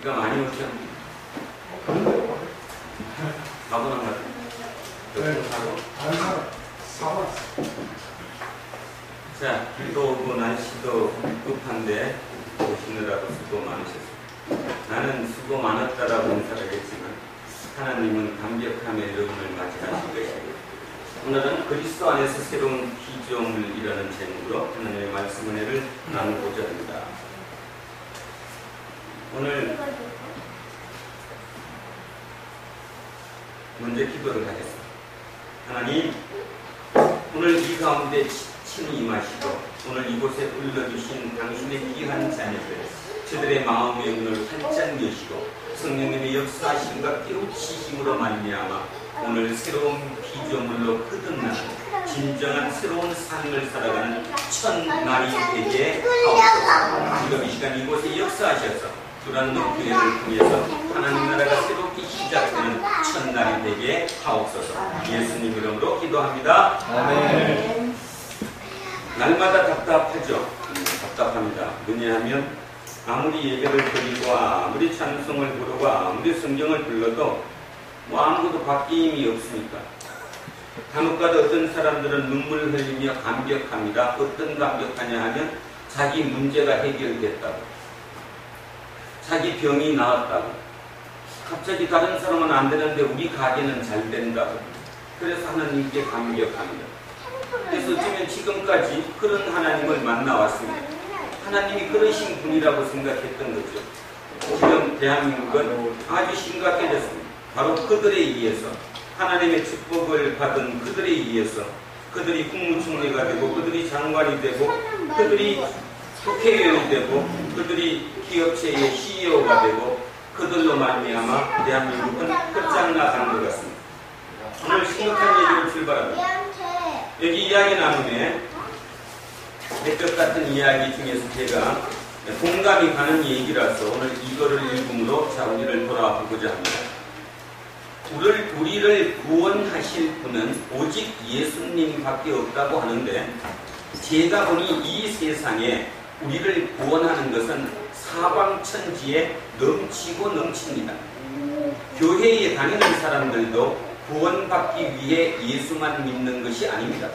비가 많이 오죠? 가보는 것 같아요. 네. 다른 사람 자, 비도 오고 날씨도 급한데 오시느라고 수고 많으셨습니다. 나는 수고 많았다라고 인사를 했지만 하나님은 감격함의 여름을 맞이하신 것이고 오늘은 그리스도 안에서 새로운 피조물이라는 제목으로 하나님의 말씀 은혜를 나누고자 합니다. 오늘 먼저 기도를 하겠습니다. 하나님, 오늘 이 가운데 친히 임하시고 오늘 이곳에 불러주신 당신의 귀한 자녀들, 저들의 마음의 문을 활짝 여시고 성령님의 역사하심과 깨우치심으로 말미암아 오늘 새로운 피조물로 거듭나는 진정한 새로운 삶을 살아가는 첫날이 되게 하옵소서. 지금 이 시간 이곳에 역사하셔서 두란노 교회를 통해서 하나님 나라가 새롭게 시작되는 첫날이 되게 하옵소서. 예수님 이름으로 기도합니다. 아멘. 날마다 답답하죠. 답답합니다. 왜냐하면 아무리 예배를 드리고 아무리 찬송을 부르고 아무리 성경을 불러도 아무것도 바뀜이 없으니까. 간혹가다 어떤 사람들은 눈물을 흘리며 감격합니다. 어떤 감격하냐 하면 자기 문제가 해결됐다고, 자기 병이 나았다고, 갑자기 다른 사람은 안 되는데 우리 가게는 잘 된다고, 그래서 하나님께 감격합니다. 그래서 어쩌면 지금까지 그런 하나님을 만나왔습니다. 하나님이 그러신 분이라고 생각했던 거죠. 지금 대한민국은 아주 심각해졌습니다. 바로 그들에 의해서, 하나님의 축복을 받은 그들에 의해서 그들이 국무총리가 되고 그들이 장관이 되고 그들이 국회의원이 되고 그들이 기업체의 CEO가 되고 그들로 말미암아 대한민국은 끝장나간 것 같습니다. 오늘 심각한 얘기로 출발합니다. 여기 이야기 나눔에 햇볕 같은 이야기 중에서 제가 공감이 가는 얘기라서 오늘 이거를 읽음으로 자 우리를 돌아보고자 합니다. 우리를 구원하실 분은 오직 예수님밖에 없다고 하는데 제가 보니 이 세상에 우리를 구원하는 것은 사방천지에 넘치고 넘칩니다. 교회에 다니는 사람들도 구원받기 위해 예수만 믿는 것이 아닙니다.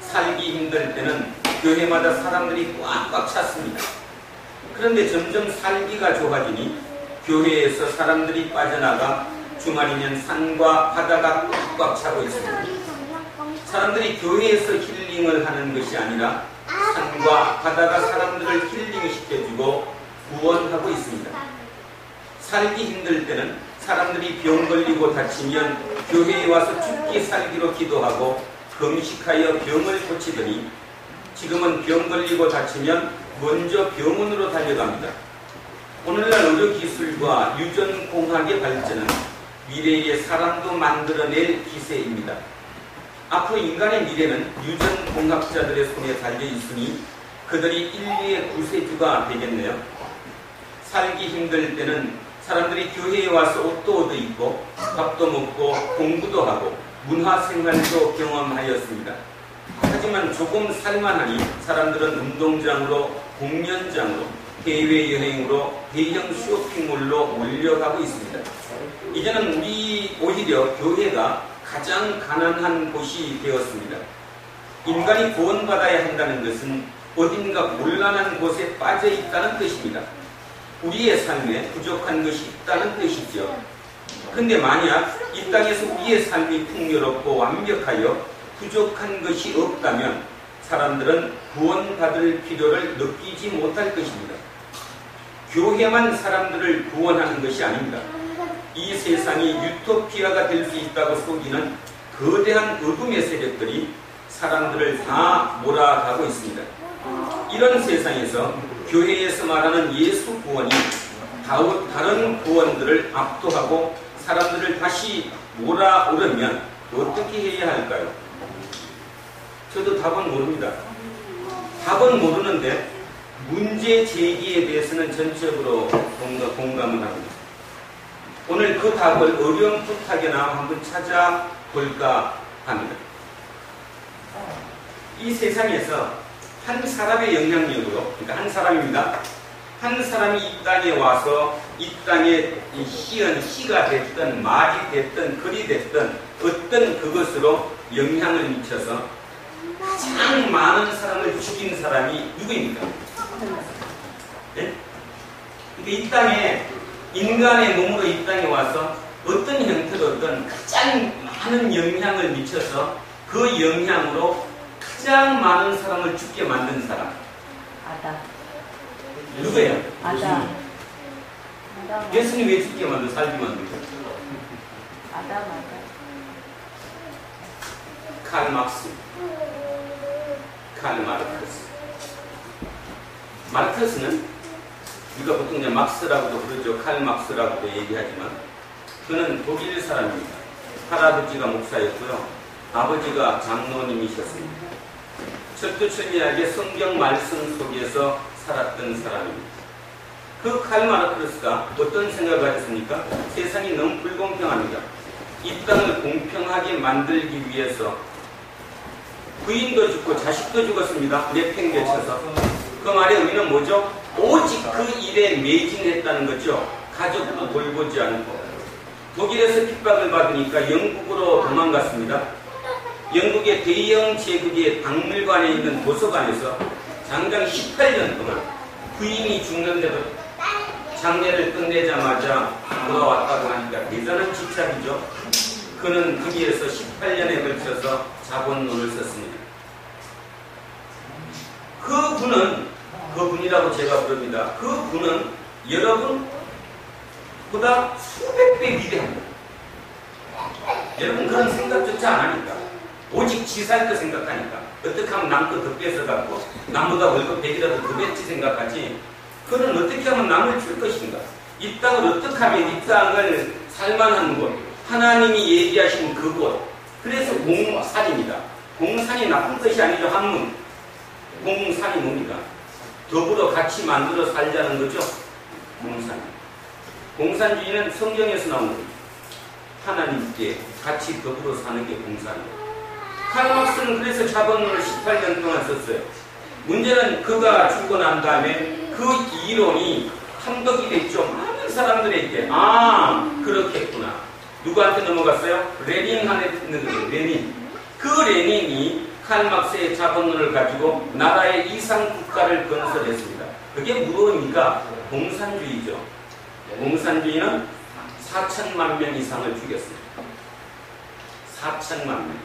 살기 힘들 때는 교회마다 사람들이 꽉꽉 찼습니다. 그런데 점점 살기가 좋아지니 교회에서 사람들이 빠져나가 주말이면 산과 바다가 꽉꽉 차고 있습니다. 사람들이 교회에서 힐링을 하는 것이 아니라 산과 바다가 사람들을 힐링시켜주고 구원하고 있습니다. 살기 힘들 때는 사람들이 병 걸리고 다치면 교회에 와서 죽기 살기로 기도하고 금식하여 병을 고치더니 지금은 병 걸리고 다치면 먼저 병원으로 달려갑니다. 오늘날 의료기술과 유전공학의 발전은 미래의 사람도 만들어낼 기세입니다. 앞으로 인간의 미래는 유전공학자들의 손에 달려있으니 그들이 인류의 구세주가 되겠네요. 살기 힘들 때는 사람들이 교회에 와서 옷도 얻어 입고 밥도 먹고 공부도 하고 문화생활도 경험하였습니다. 하지만 조금 살만하니 사람들은 운동장으로, 공연장으로, 해외여행으로, 대형 쇼핑몰로 몰려가고 있습니다. 이제는 오히려 교회가 가장 가난한 곳이 되었습니다. 인간이 구원받아야 한다는 것은 어딘가 곤란한 곳에 빠져 있다는 뜻입니다. 우리의 삶에 부족한 것이 있다는 뜻이죠. 근데 만약 이 땅에서 우리의 삶이 풍요롭고 완벽하여 부족한 것이 없다면 사람들은 구원받을 필요를 느끼지 못할 것입니다. 교회만 사람들을 구원하는 것이 아닙니다. 이 세상이 유토피아가 될 수 있다고 속이는 거대한 어둠의 세력들이 사람들을 다 몰아가고 있습니다. 이런 세상에서 교회에서 말하는 예수 구원이 다른 구원들을 압도하고 사람들을 다시 몰아오려면 어떻게 해야 할까요? 저도 답은 모릅니다. 답은 모르는데 문제 제기에 대해서는 전적으로 공감을 합니다. 오늘 그 답을 어렴풋하게나 한번 찾아볼까 합니다. 이 세상에서 한 사람의 영향력으로, 그러니까 한 사람입니다. 한 사람이 이 땅에 와서 이 땅에 시가 됐든 말이 됐든 글이 됐든 어떤 그것으로 영향을 미쳐서 가장 많은 사람을 죽인 사람이 누구입니까? 네? 이 땅에 인간의 몸으로 이 땅에 와서 어떤 형태로든 가장 많은 영향을 미쳐서 그 영향으로 가장 많은 사람을 죽게 만든 사람. 아담. 누구예요? 아담. 예수님 왜 죽게 만들어 살게 만들어? 아담. 칼 막스. 칼 마르크스. 마르크스는 우리가 보통 이제 막스라고도 그러죠. 칼 막스라고도 얘기하지만 그는 독일 사람입니다. 할아버지가 목사였고요. 아버지가 장로님이셨습니다. 철두철미하게 성경 말씀 속에서 살았던 사람입니다. 그 칼 마르크스가 어떤 생각을 가졌습니까? 세상이 너무 불공평합니다. 이 땅을 공평하게 만들기 위해서 부인도 죽고 자식도 죽었습니다. 내팽개쳐서. 그 말의 의미는 뭐죠? 오직 그 일에 매진했다는 거죠. 가족도 돌보지 않고. 독일에서 핍박을 받으니까 영국으로 도망갔습니다. 영국의 대형 제국의 박물관에 있는 도서관에서 장장 18년 동안 부인이 죽는데도 장례를 끝내자마자 돌아왔다고 하니까 대단한 집착이죠. 그는 거기에서 18년에 걸쳐서 자본론을 썼습니다. 그분이라고 제가 부릅니다. 그분은 여러분보다 수백 배 위대합니다. 여러분 그런 생각조차 안 하니까. 오직 지살 거 생각하니까. 어떻게 하면 남 거 더 뺏어갖고 남보다 월급 100이라도 더 뺏지 생각하지. 그는 어떻게 하면 남을 줄 것인가. 이 땅을 어떻게 하면 이 땅을 살만한 곳, 하나님이 얘기하신 그곳. 그래서 공산입니다. 공산이 나쁜 것이 아니죠. 한문. 공산이 뭡니까? 더불어 같이 만들어 살자는 거죠. 공산. 공산주의는 성경에서 나온 겁니다. 하나님께 같이 더불어 사는 게 공산이에요. 칼 막스는 그래서 자본론을 18년 동안 썼어요. 문제는 그가 죽고 난 다음에 그 이론이 함덕이 됐죠. 많은 사람들에게 그렇겠구나. 누구한테 넘어갔어요? 레닌한테 넘어갔어요. 레닌. 그 레닌이 칼 막스의 자본론을 가지고 나라의 이상 국가를 건설했습니다. 그게 무엇입니까? 공산주의죠. 공산주의는 4천만 명 이상을 죽였습니다. 4천만 명.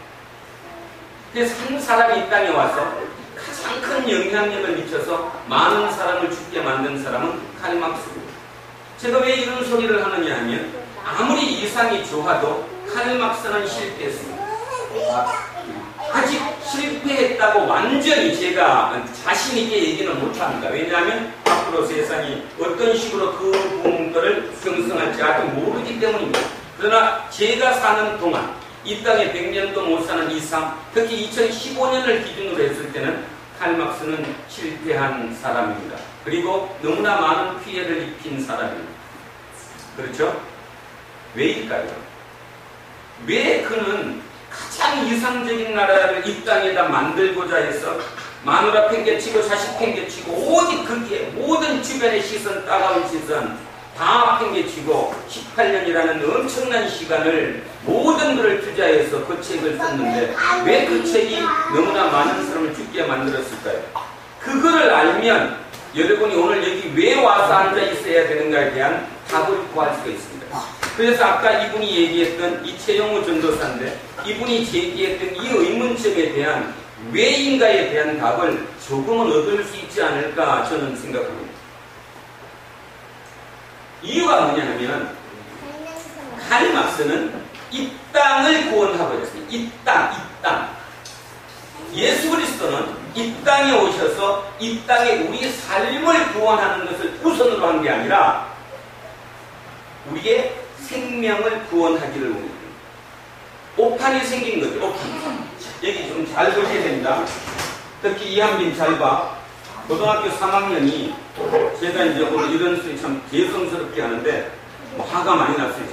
그래서 한 사람이 이 땅에 와서 가장 큰 영향력을 미쳐서 많은 사람을 죽게 만든 사람은 칼 막스입니다. 제가 왜 이런 소리를 하느냐 하면 아무리 이상이 좋아도 칼 막스는 실패했습니다. 아직 실패했다고 완전히 제가 자신있게 얘기는 못합니다. 왜냐하면 앞으로 세상이 어떤 식으로 그 부분들을 형성할지 아직 모르기 때문입니다. 그러나 제가 사는 동안 이 땅에 100년도 못 사는 이상, 특히 2015년을 기준으로 했을 때는 칼 막스는 실패한 사람입니다. 그리고 너무나 많은 피해를 입힌 사람입니다. 그렇죠? 왜일까요? 왜 그는 가장 이상적인 나라를 이 땅에다 만들고자 해서 마누라 팽개치고 자식 팽개치고 오직 그게 모든 주변의 시선, 따가운 시선 다 팽개치고 18년이라는 엄청난 시간을 모든 것을 투자해서 그 책을 썼는데 왜 그 책이 너무나 많은 사람을 죽게 만들었을까요? 그거를 알면 여러분이 오늘 여기 왜 와서 앉아 있어야 되는가에 대한 답을 구할 수가 있습니다. 그래서 아까 이분이 얘기했던 이채용호 전도사인데 이분이 제기했던 이 의문점에 대한 왜인가에 대한 답을 조금은 얻을 수 있지 않을까 저는 생각합니다. 이유가 뭐냐면 칼 막스는 이 땅을 구원하고 있습니다. 이 땅. 예수 그리스도는 이 땅에 오셔서 이 땅에 우리의 삶을 구원하는 것을 우선으로 한 게 아니라 우리의 생명을 구원하기를 원합니다. 오판이 생긴 거죠. 오판. 여기 좀 잘 보셔야 됩니다. 특히 이한빈 잘 봐. 고등학교 3학년이 제가 이제 오늘 이런 소리 참 개성스럽게 하는데 화가 많이 났어요.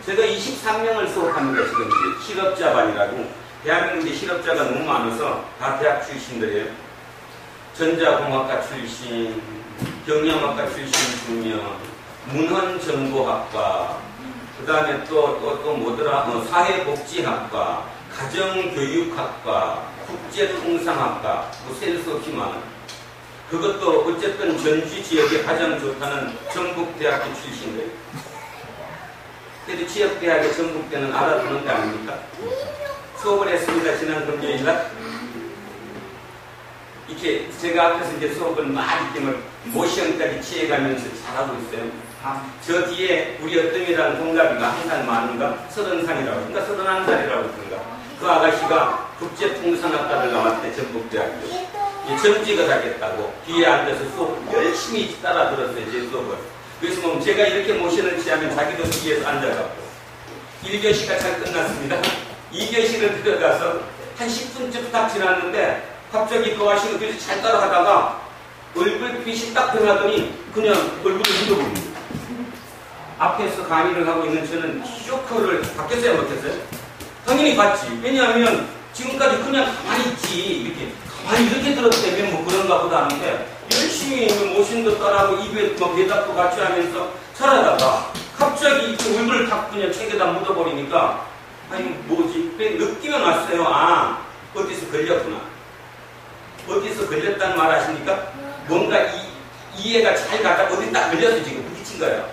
제가 23명을 수업합니다. 지금 이제 실업자반이라고. 대한민국에 실업자가 너무 많아서 다 대학 출신들이에요. 전자공학과 출신, 경영학과 출신 2명, 문헌정보학과, 그 다음에 또 뭐더라, 사회복지학과, 가정교육학과, 국제통상학과, 뭐 셀 수 없이 많은. 그것도 어쨌든 전주 지역에 가장 좋다는 전북대학교 출신들. 그래도 지역대학에 전북대는 알아두는 게 아닙니까? 수업을 했습니다. 지난 금요일날. 이렇게 제가 앞에서 이제 수업을 많이 때문에 모시험까지 취해가면서 잘하고 있어요. 저 뒤에 우리 어떤 동갑이가 한 살 많은가? 30살이라고, 그러니까 31살이라고 그런가? 그 아가씨가 국제통상학과를 나왔대, 전북대학교. 점찍어 가겠다고 뒤에 앉아서 수업 열심히 따라 들었어요, 제 수업을. 그래서 뭐 제가 이렇게 모션을 취하면 자기도 뒤에서 앉아갖고 1교시가 잘 끝났습니다. 2교시를 들어가서 한 10분쯤 딱 지났는데 갑자기 그 아저씨가 그래서 잘 따라가다가 얼굴빛이 딱 변하더니 그냥 얼굴을 묻어버립니다. 앞에서 강의를 하고 있는 저는 쇼크를 받겠어요, 못했어요? 당연히 받지. 왜냐하면 지금까지 그냥 가만히 있지. 이렇게 가만히 이렇게 들었다면 뭐 그런가 보다 하는데 열심히 모신도 따라하고 입에 뭐 대답도 같이 하면서 살아다가 갑자기 이렇게 얼굴을 탁 그냥 책에다 묻어버리니까 아니 뭐지? 그래 느끼면 왔어요. 아, 어디서 걸렸구나. 어디서 걸렸다는 말 아십니까? 뭔가 이해가 잘 가다 어디 딱 걸려서 지금 부딪힌 거예요.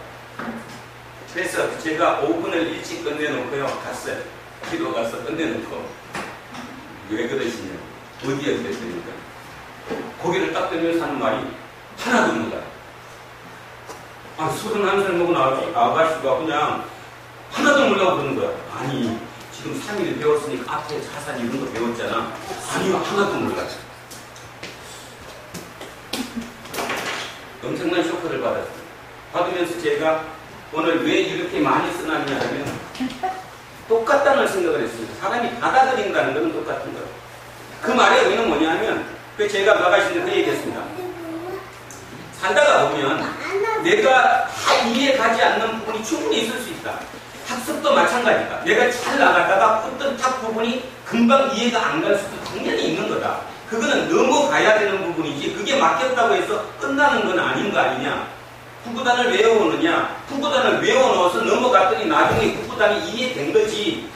그래서 제가 5분을 일찍 끝내놓고요. 갔어요. 기도 가서 끝내놓고 왜 그러시냐? 어디에 그랬습니까? 고개를 딱 들면서 하는 말이 하나도 몰라. 아, 31살 먹은 아가씨가 그냥 하나도 몰라고 그러는 거야. 아니, 지금 3일 배웠으니까 앞에 자산 이런 거 배웠잖아. 아니요, 하나도 몰라. 엄청난 쇼크를 받았어요. 받으면서 제가 오늘 왜 이렇게 많이 써놨냐 하면 똑같다는 생각을 했습니다. 사람이 받아들인다는 건 똑같은 거예요. 그 말의 의미는 뭐냐 하면 제가 아가씨한테 그 얘기했습니다. 살다가 보면 내가 다 이해 가지 않는 부분이 충분히 있을 수 있다. 학습도 마찬가지다. 내가 잘 나가다가 어떤 탁 부분이 금방 이해가 안 갈 수도 당연히 있는 거다. 그거는 넘어가야 되는 부분이지 그게 맡겼다고 해서 끝나는 건 아닌 거 아니냐. 구구단을 외워오느냐. 구구단을 외워놓아서 넘어갔더니 나중에 구구단이 이해된 거지.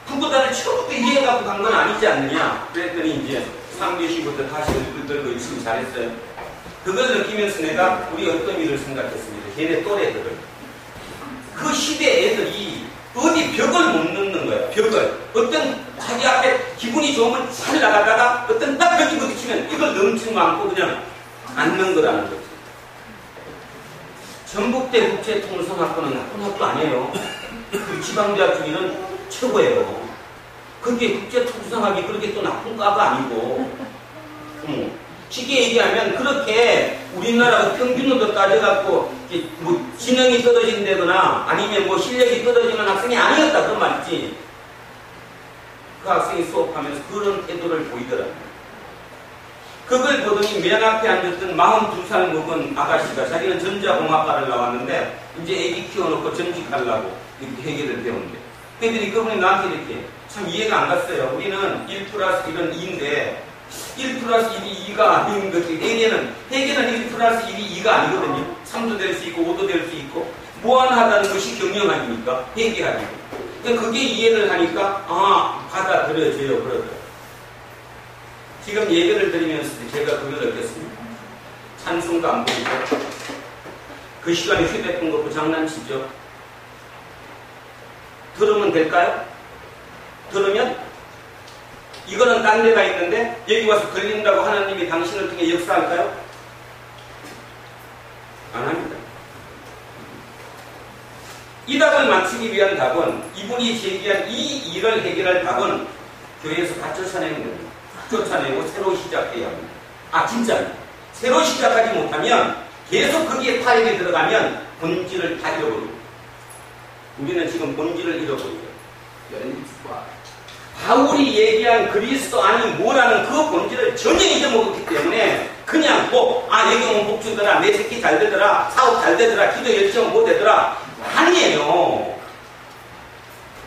구구단을 처음부터 이해해갖고 간 건 아니지 않느냐. 그랬더니 이제 3교시부터 다시 얼굴 들고 열심히 잘했어요. 그걸 느끼면서 내가 우리 어떤 일을 생각했습니다. 걔네 또래들을. 그 시대 애들이 어디 벽을 못 넘는 거예요. 벽을. 어떤 자기 앞에 기분이 좋으면 잘 나가다가 어떤 딱 벽이 부딪히면 이걸 넘치는 거 않고 그냥 앉는 거라는 거죠. 전북대 국제통상학과는 나쁜 학교 아니에요. 그 지방대학 중에는 최고예요. 그게 국제통상학이 그렇게 또 나쁜 과가 아니고 쉽게 얘기하면 그렇게 우리나라 평균으로 따져갖고 뭐 지능이 떨어진다거나 아니면 뭐 실력이 떨어지는 학생이 아니었다 그런 말이지. 그 학생이 수업하면서 그런 태도를 보이더라고요. 그걸 보더니 맨 앞에 앉았던 42살 먹은 아가씨가 자기는 전자공학과를 나왔는데 이제 애기 키워놓고 전직하려고 이렇게 회계를 배우는데 애들이 그분이 나한테 이렇게 참 이해가 안 갔어요. 우리는 1+1은 2인데 1+1이 2가 아닌 거지. 회계는 1+1이 2가 아니거든요. 3도 될 수 있고 5도 될 수 있고 무한하다는 것이 경영 아닙니까? 회계하기. 그러니까 그게 이해를 하니까 아 받아들여져요. 그러더라고요. 지금 예배를 드리면서 제가 그걸 느꼈습니다. 찬송도 안 보이고 그 시간에 휴대폰 갖고 장난치죠. 들으면 될까요? 들으면 이거는 딴 데가 있는데 여기 와서 걸린다고 하나님이 당신을 통해 역사할까요? 안 합니다. 이 답을 맞추기 위한 답은 이분이 제기한 이 일을 해결할 답은 교회에서 다 쫓아내는 겁니다. 쫓아내고 새로 시작해야 합니다. 아 진짜 새로 시작하지 못하면 계속 거기에 타협이 들어가면 본질을 다 잃어버립니다. 우리는 지금 본질을 잃어버리죠. 바울이 얘기한 그리스도 아니 뭐라는 그 본질을 전혀 잊어먹었기 때문에 그냥 여기 오면 복 주더라, 내 새끼 잘 되더라, 사업 잘 되더라, 기도 열심히 못 되더라 아니에요.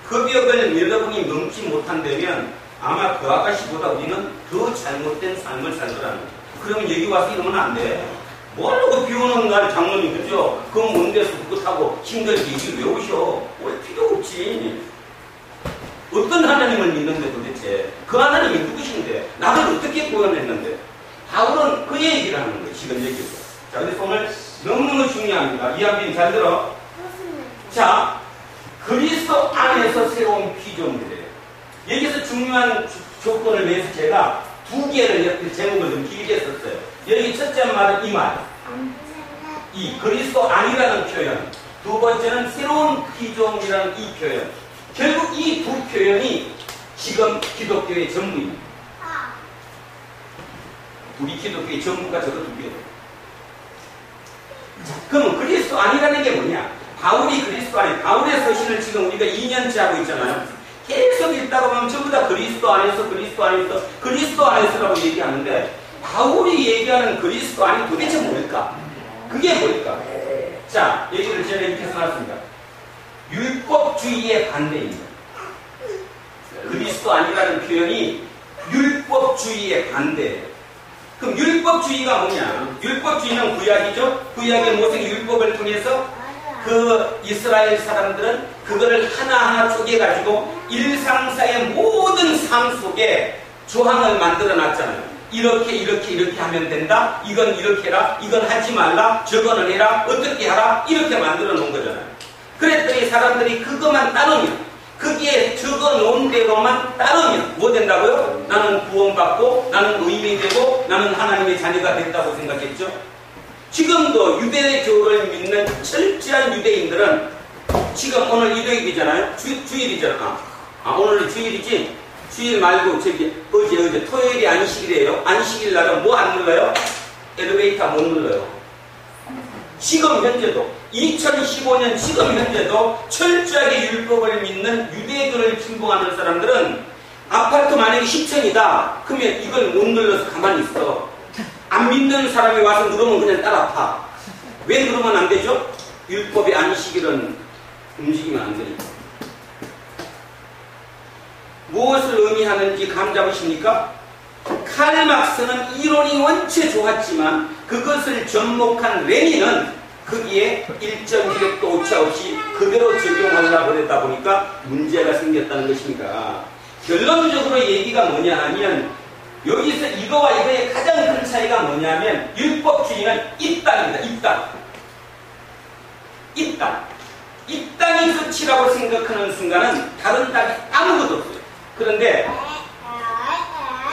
그 벽을 여러분이 넘지 못한다면 아마 그 아가씨보다 우리는 더 잘못된 삶을 살 거라는 거예요. 그러면 여기 와서 이러면 안 돼. 뭘로 그 비 오는 날 장로님, 그죠? 그건 뭔데서 그거 타고 힘들게 이걸 왜 오셔? 왜 필요 없지. 어떤 하나님을 믿는데 도대체? 그 하나님이 누구신데? 나를 어떻게 구원했는데? 바울은 그 얘기를 하는 거예요, 지금 여기서. 자, 그래서 오늘 너무너무 중요합니다. 이한빈 잘 들어. 자, 그리스도 안에서 새로운 피조물이래요. 여기서 중요한 조건을 위해서 제가 두 개를 이렇게 제목을 좀 길게 썼어요. 여기 첫째 말은 이 말. 이 그리스도 안이라는 표현. 두 번째는 새로운 피조물이라는 이 표현. 결국 이 두 표현이 지금 기독교의 전부입니다. 우리 기독교의 전부가 저거 두 개예요. 그럼 그리스도 안이라는 게 뭐냐? 바울이 그리스도 안에, 바울의 서신을 지금 우리가 2년째 하고 있잖아요. 계속 읽다가 보면 전부 다 그리스도 안에서, 그리스도 안에서, 그리스도 안에서라고 얘기하는데, 바울이 얘기하는 그리스도 안이 도대체 뭘까? 그게 뭘까? 자, 얘기를 제가 이렇게 써놨습니다. 율법주의의 반대입니다. 그리스도 안이라는 표현이 율법주의의 반대예요. 그럼 율법주의가 뭐냐? 율법주의는 구약이죠? 구약의 모세의 율법을 통해서 그 이스라엘 사람들은 그거를 하나하나 쪼개가지고 일상사의 모든 삶 속에 조항을 만들어 놨잖아요. 이렇게 하면 된다. 이건 이렇게 해라. 이건 하지 말라. 저거는 해라. 어떻게 하라. 이렇게 만들어 놓은 거잖아요. 그랬더니 사람들이 그것만 따르면, 거기에 적어 놓은 대로만 따르면 뭐 된다고요? 나는 구원받고 나는 의인이 되고 나는 하나님의 자녀가 된다고 생각했죠. 지금도 유대교를 믿는 철저한 유대인들은 지금 오늘 일요일이잖아요. 주일이잖아. 오늘은 주일이지. 주일 말고 저기 어제 토요일이 안식일이에요. 안식일 날은 뭐 안 눌러요? 엘리베이터 못 눌러요. 지금 현재도 2015년 지금 현재도 철저하게 율법을 믿는 유대교를 신봉하는 사람들은 아파트 만약에 10층이다. 그러면 이걸 못 눌러서 가만히 있어. 안 믿는 사람이 와서 누르면 그냥 따라 파. 왜 누르면 안 되죠? 율법의 안식일은 움직이면 안 되니까. 무엇을 의미하는지 감 잡으십니까? 칼 막스는 이론이 원체 좋았지만 그것을 접목한 레닌은 거기에 일정 기력도 오차 없이 그대로 적용하려고 그랬다 보니까 문제가 생겼다는 것입니다. 결론적으로 얘기가 뭐냐 하면 여기서 이거와 이거의 가장 큰 차이가 뭐냐면 율법주의는 이 땅입니다. 이 땅. 이 땅이 끝이라고 생각하는 순간은 다른 땅이 아무것도 없어요. 그런데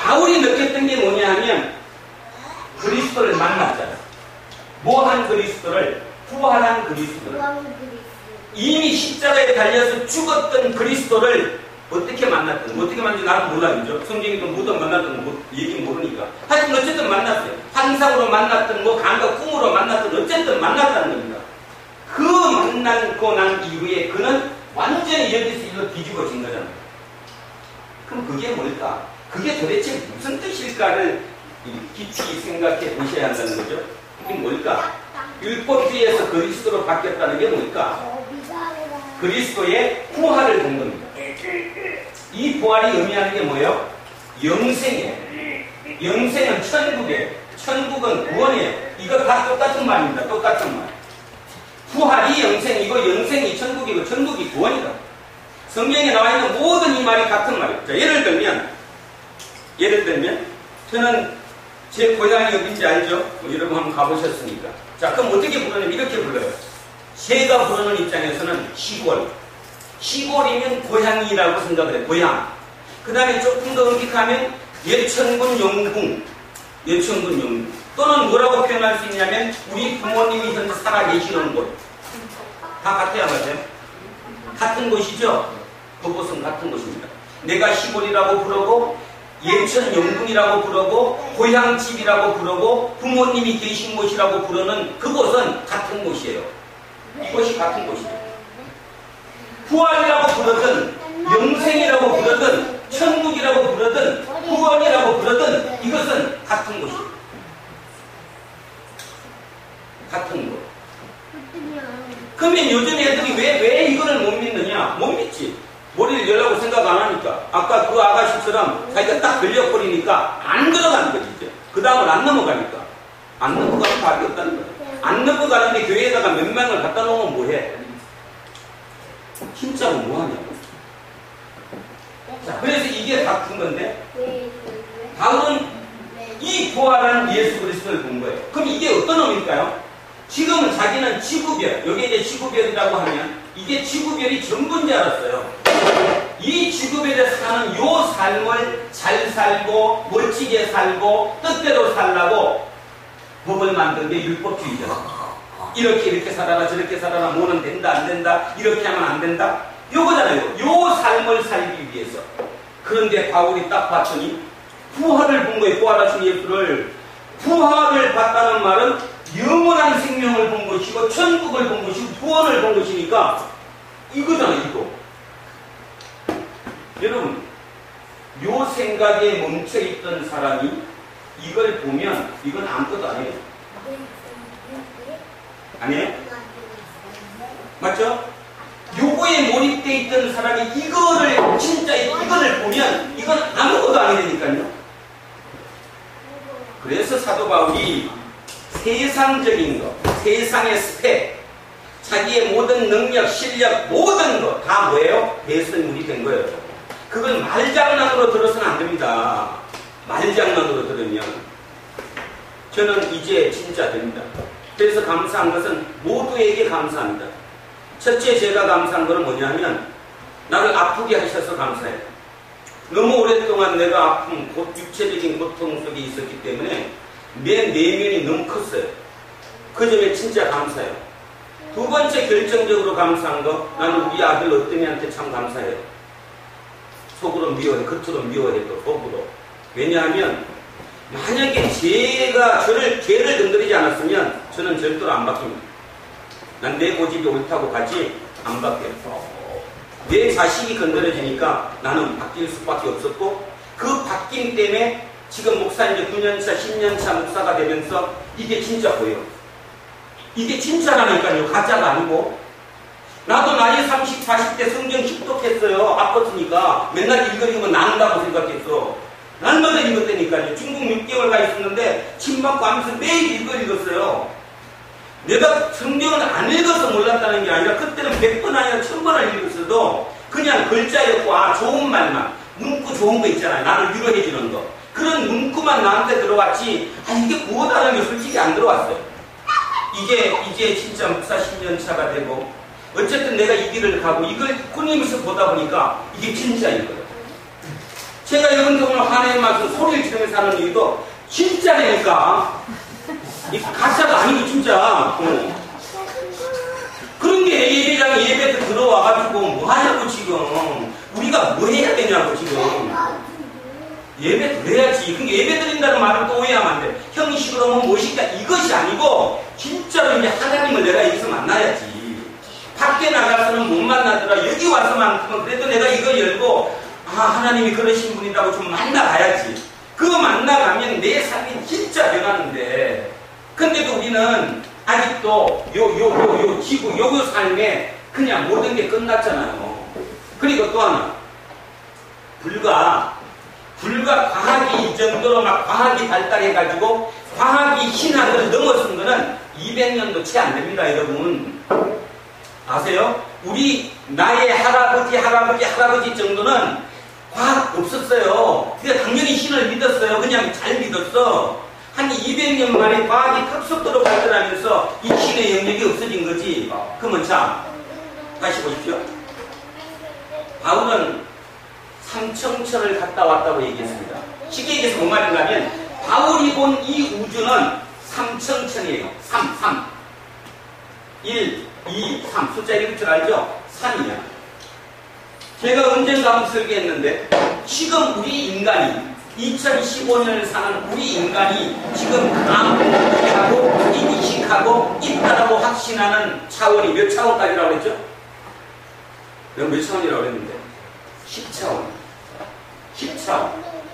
바울이 느꼈던 게 뭐냐 하면 그리스도를 만났잖아요. 뭐한 그리스도를? 부활한 그리스도를. 이미 십자가에 달려서 죽었던 그리스도를 어떻게 만났든, 어떻게 만났는지 나도 몰라, 그죠? 성경에도 무덤 만났던 거 얘기는 모르니까. 하여튼 어쨌든 만났어요. 환상으로 만났든, 감각 꿈으로 만났든, 어쨌든 만났다는 겁니다. 그 만나고 난 이후에 그는 완전히 여기서 일로 뒤집어진 거잖아요. 그럼 그게 뭘까? 그게 도대체 무슨 뜻일까를 깊이 생각해 보셔야 한다는 거죠. 그게 뭘까? 율법주의에서 그리스도로 바뀌었다는 게 뭘까? 그리스도의 부활을 본 겁니다. 이 부활이 의미하는 게 뭐예요? 영생이에요. 영생은 천국이에요. 천국은 구원이에요. 이거 다 똑같은 말입니다. 똑같은 말. 부활이 영생이고 영생이 천국이고 천국이 구원이다. 성경에 나와 있는 모든 이 말이 같은 말이에요. 자, 예를 들면 저는 제 고향이 어딘지 알죠? 여러분 한번 가보셨으니까. 자, 그럼 어떻게 부르냐면 이렇게 불러요. 제가 부르는 입장에서는 시골. 시골이면 고향이라고 생각을 해요. 고향. 그 다음에 조금 더 엄격하면 예천군 영궁. 또는 뭐라고 표현할 수 있냐면 우리 부모님이 현재 살아계시는 곳. 다 같아야 맞아요? 같은 곳이죠? 그곳은 같은 곳입니다. 내가 시골이라고 부르고 예천 영궁이라고 부르고 고향집이라고 부르고 부모님이 계신 곳이라고 부르는 그곳은 같은 곳이에요. 이곳이 같은 곳이에요. 부활이라고 부르든 영생이라고 부르든 천국이라고 부르든 구원이라고 부르든 이것은 같은 곳이에요. 같은 곳. 그러면 요즘 애들이 왜 이거를 못 믿느냐? 못 믿지. 머리를 열라고 생각 안 하니까. 아까 그 아가씨처럼 자기가 딱 걸려버리니까 안 들어가는 거지. 그 다음은 안 넘어가니까. 안 넘어가는 답이 없다는 거예요. 안 넘어가는데 교회에다가 몇 명을 갖다 놓으면 뭐해? 진짜로 뭐하냐고. 자, 그래서 이게 다 큰 건데 바울은 이 부활한 예수 그리스도를 본 거예요. 그럼 이게 어떤 의미일까요? 지금은 자기는 지구별, 여기 이제 지구별이라고 하면 이게 지구별이 전부인 줄 알았어요. 이 지구별에 사는 요 삶을 잘 살고 멋지게 살고 뜻대로 살라고 법을 만든 게 율법주의잖아. 이렇게 살아라 저렇게 살아라 뭐는 된다 안 된다 이렇게 하면 안 된다 요거잖아요. 요 삶을 살기 위해서. 그런데 바울이 딱 봤더니 부활을 본 거예요. 부활하신 예수를. 부활을 봤다는 말은 영원한 생명을 본 것이고 천국을 본 것이고 구원을 본 것이니까 이거잖아요. 이거. 여러분 요 생각에 멈춰있던 사람이 이걸 보면 이건 아무것도 아니에요. 아니에요? 맞죠? 요거에 몰입되어 있던 사람이 이거를 진짜 이거를 보면 이건 아무것도 아니라니까요. 그래서 사도 바울이 세상적인 것, 세상의 스펙, 자기의 모든 능력, 실력, 모든 것 다 뭐예요? 배설물이 된 거예요. 그걸 말장난으로 들어서는 안 됩니다. 말장난으로 들으면 저는 이제 진짜 됩니다. 그래서 감사한 것은 모두에게 감사합니다. 첫째 제가 감사한 것은 뭐냐면 나를 아프게 하셔서 감사해요. 너무 오랫동안 내가 아픔, 육체적인 고통 속에 있었기 때문에 내 내면이 너무 컸어요. 그 점에 진짜 감사해요. 두 번째 결정적으로 감사한 거 나는 우리 아들 어떠미한테 참 감사해요. 속으로 미워해, 겉으로 미워해도 속으로. 왜냐하면 만약에 죄를 건드리지 않았으면 저는 절대로 안 바뀝니다. 난 내 고집이 옳다고 가지 안 바뀌어요. 내 자식이 건드려지니까 나는 바뀔 수밖에 없었고 그 바뀜 때문에 지금 목사 이제 9년차, 10년차 목사가 되면서 이게 진짜 보여요. 이게 진짜라니까요. 가짜가 아니고. 나도 나이 30, 40대 성경 습독했어요. 아팠으니까. 맨날 읽으면 나는다고 생각했어. 날마다 읽었다니까요. 중국 6개월 가 있었는데 침 맞고 하면서 매일 읽었어요. 내가 성경을 안 읽어서 몰랐다는 게 아니라 그때는 100번 아니라 1000번을 읽었어도 그냥 글자였고 좋은 말만 문구 좋은 거 있잖아요. 나를 위로해 주는 거. 그런 문구만 나한테 들어왔지 이게 무엇하는 게 솔직히 안 들어왔어요. 이제 진짜 목사 10년 차가 되고 어쨌든 내가 이 길을 가고 이걸 꾸니면서 보다 보니까 이게 진짜인 거예요. 제가 여러분들 오늘 하나님 말씀 소리를 지르면서 하는 이유도 진짜라니까. 이 가짜가 아니고 진짜. 그런 게 예배장에 예배도 들어와가지고 뭐 하냐고 지금. 우리가 뭐 해야 되냐고 지금. 예배 드려야지. 그러니까 예배 드린다는 말을 또 오해하면 안 돼. 형식으로 하면 무엇인가 이것이 아니고 진짜로 이제 하나님을 내가 여기서 만나야지. 밖에 나가서는 못 만나더라. 여기 와서만큼은 그래도 내가 이거 열고 하나님이 그러신 분이라고 좀 만나가야지. 그거 만나가면 내 삶이 진짜 변하는데 근데도 우리는 아직도 요 지구 요 삶에 그냥 모든 게 끝났잖아요. 그리고 또 하나 불과 과학이 이 정도로 막 과학이 발달해가지고 과학이 신학을 넘어선 거는 200년도 채 안 됩니다, 여러분. 아세요? 우리 나의 할아버지 정도는 과학 없었어요. 그러니까 당연히 신을 믿었어요. 그냥 잘 믿었어. 한 200년 만에 과학이 급속도로 발전하면서 이 신의 영역이 없어진 거지. 그러면 자, 다시 보십시오. 바울은 삼청천을 갔다 왔다고 얘기했습니다. 쉽게 얘기해서 뭔 말인가 하면 바울이 본 이 우주는 삼청천이에요. 3. 1, 2, 3. 숫자 읽을 줄 알죠? 3이야. 제가 언젠가 한번 설계했는데 지금 우리 인간이 2015년을 사는 우리 인간이 지금 감옥하고 인식하고 있다라고 확신하는 차원이 몇 차원까지라고 했죠? 내가 몇 차원이라고 했는데 10차원. 10차원.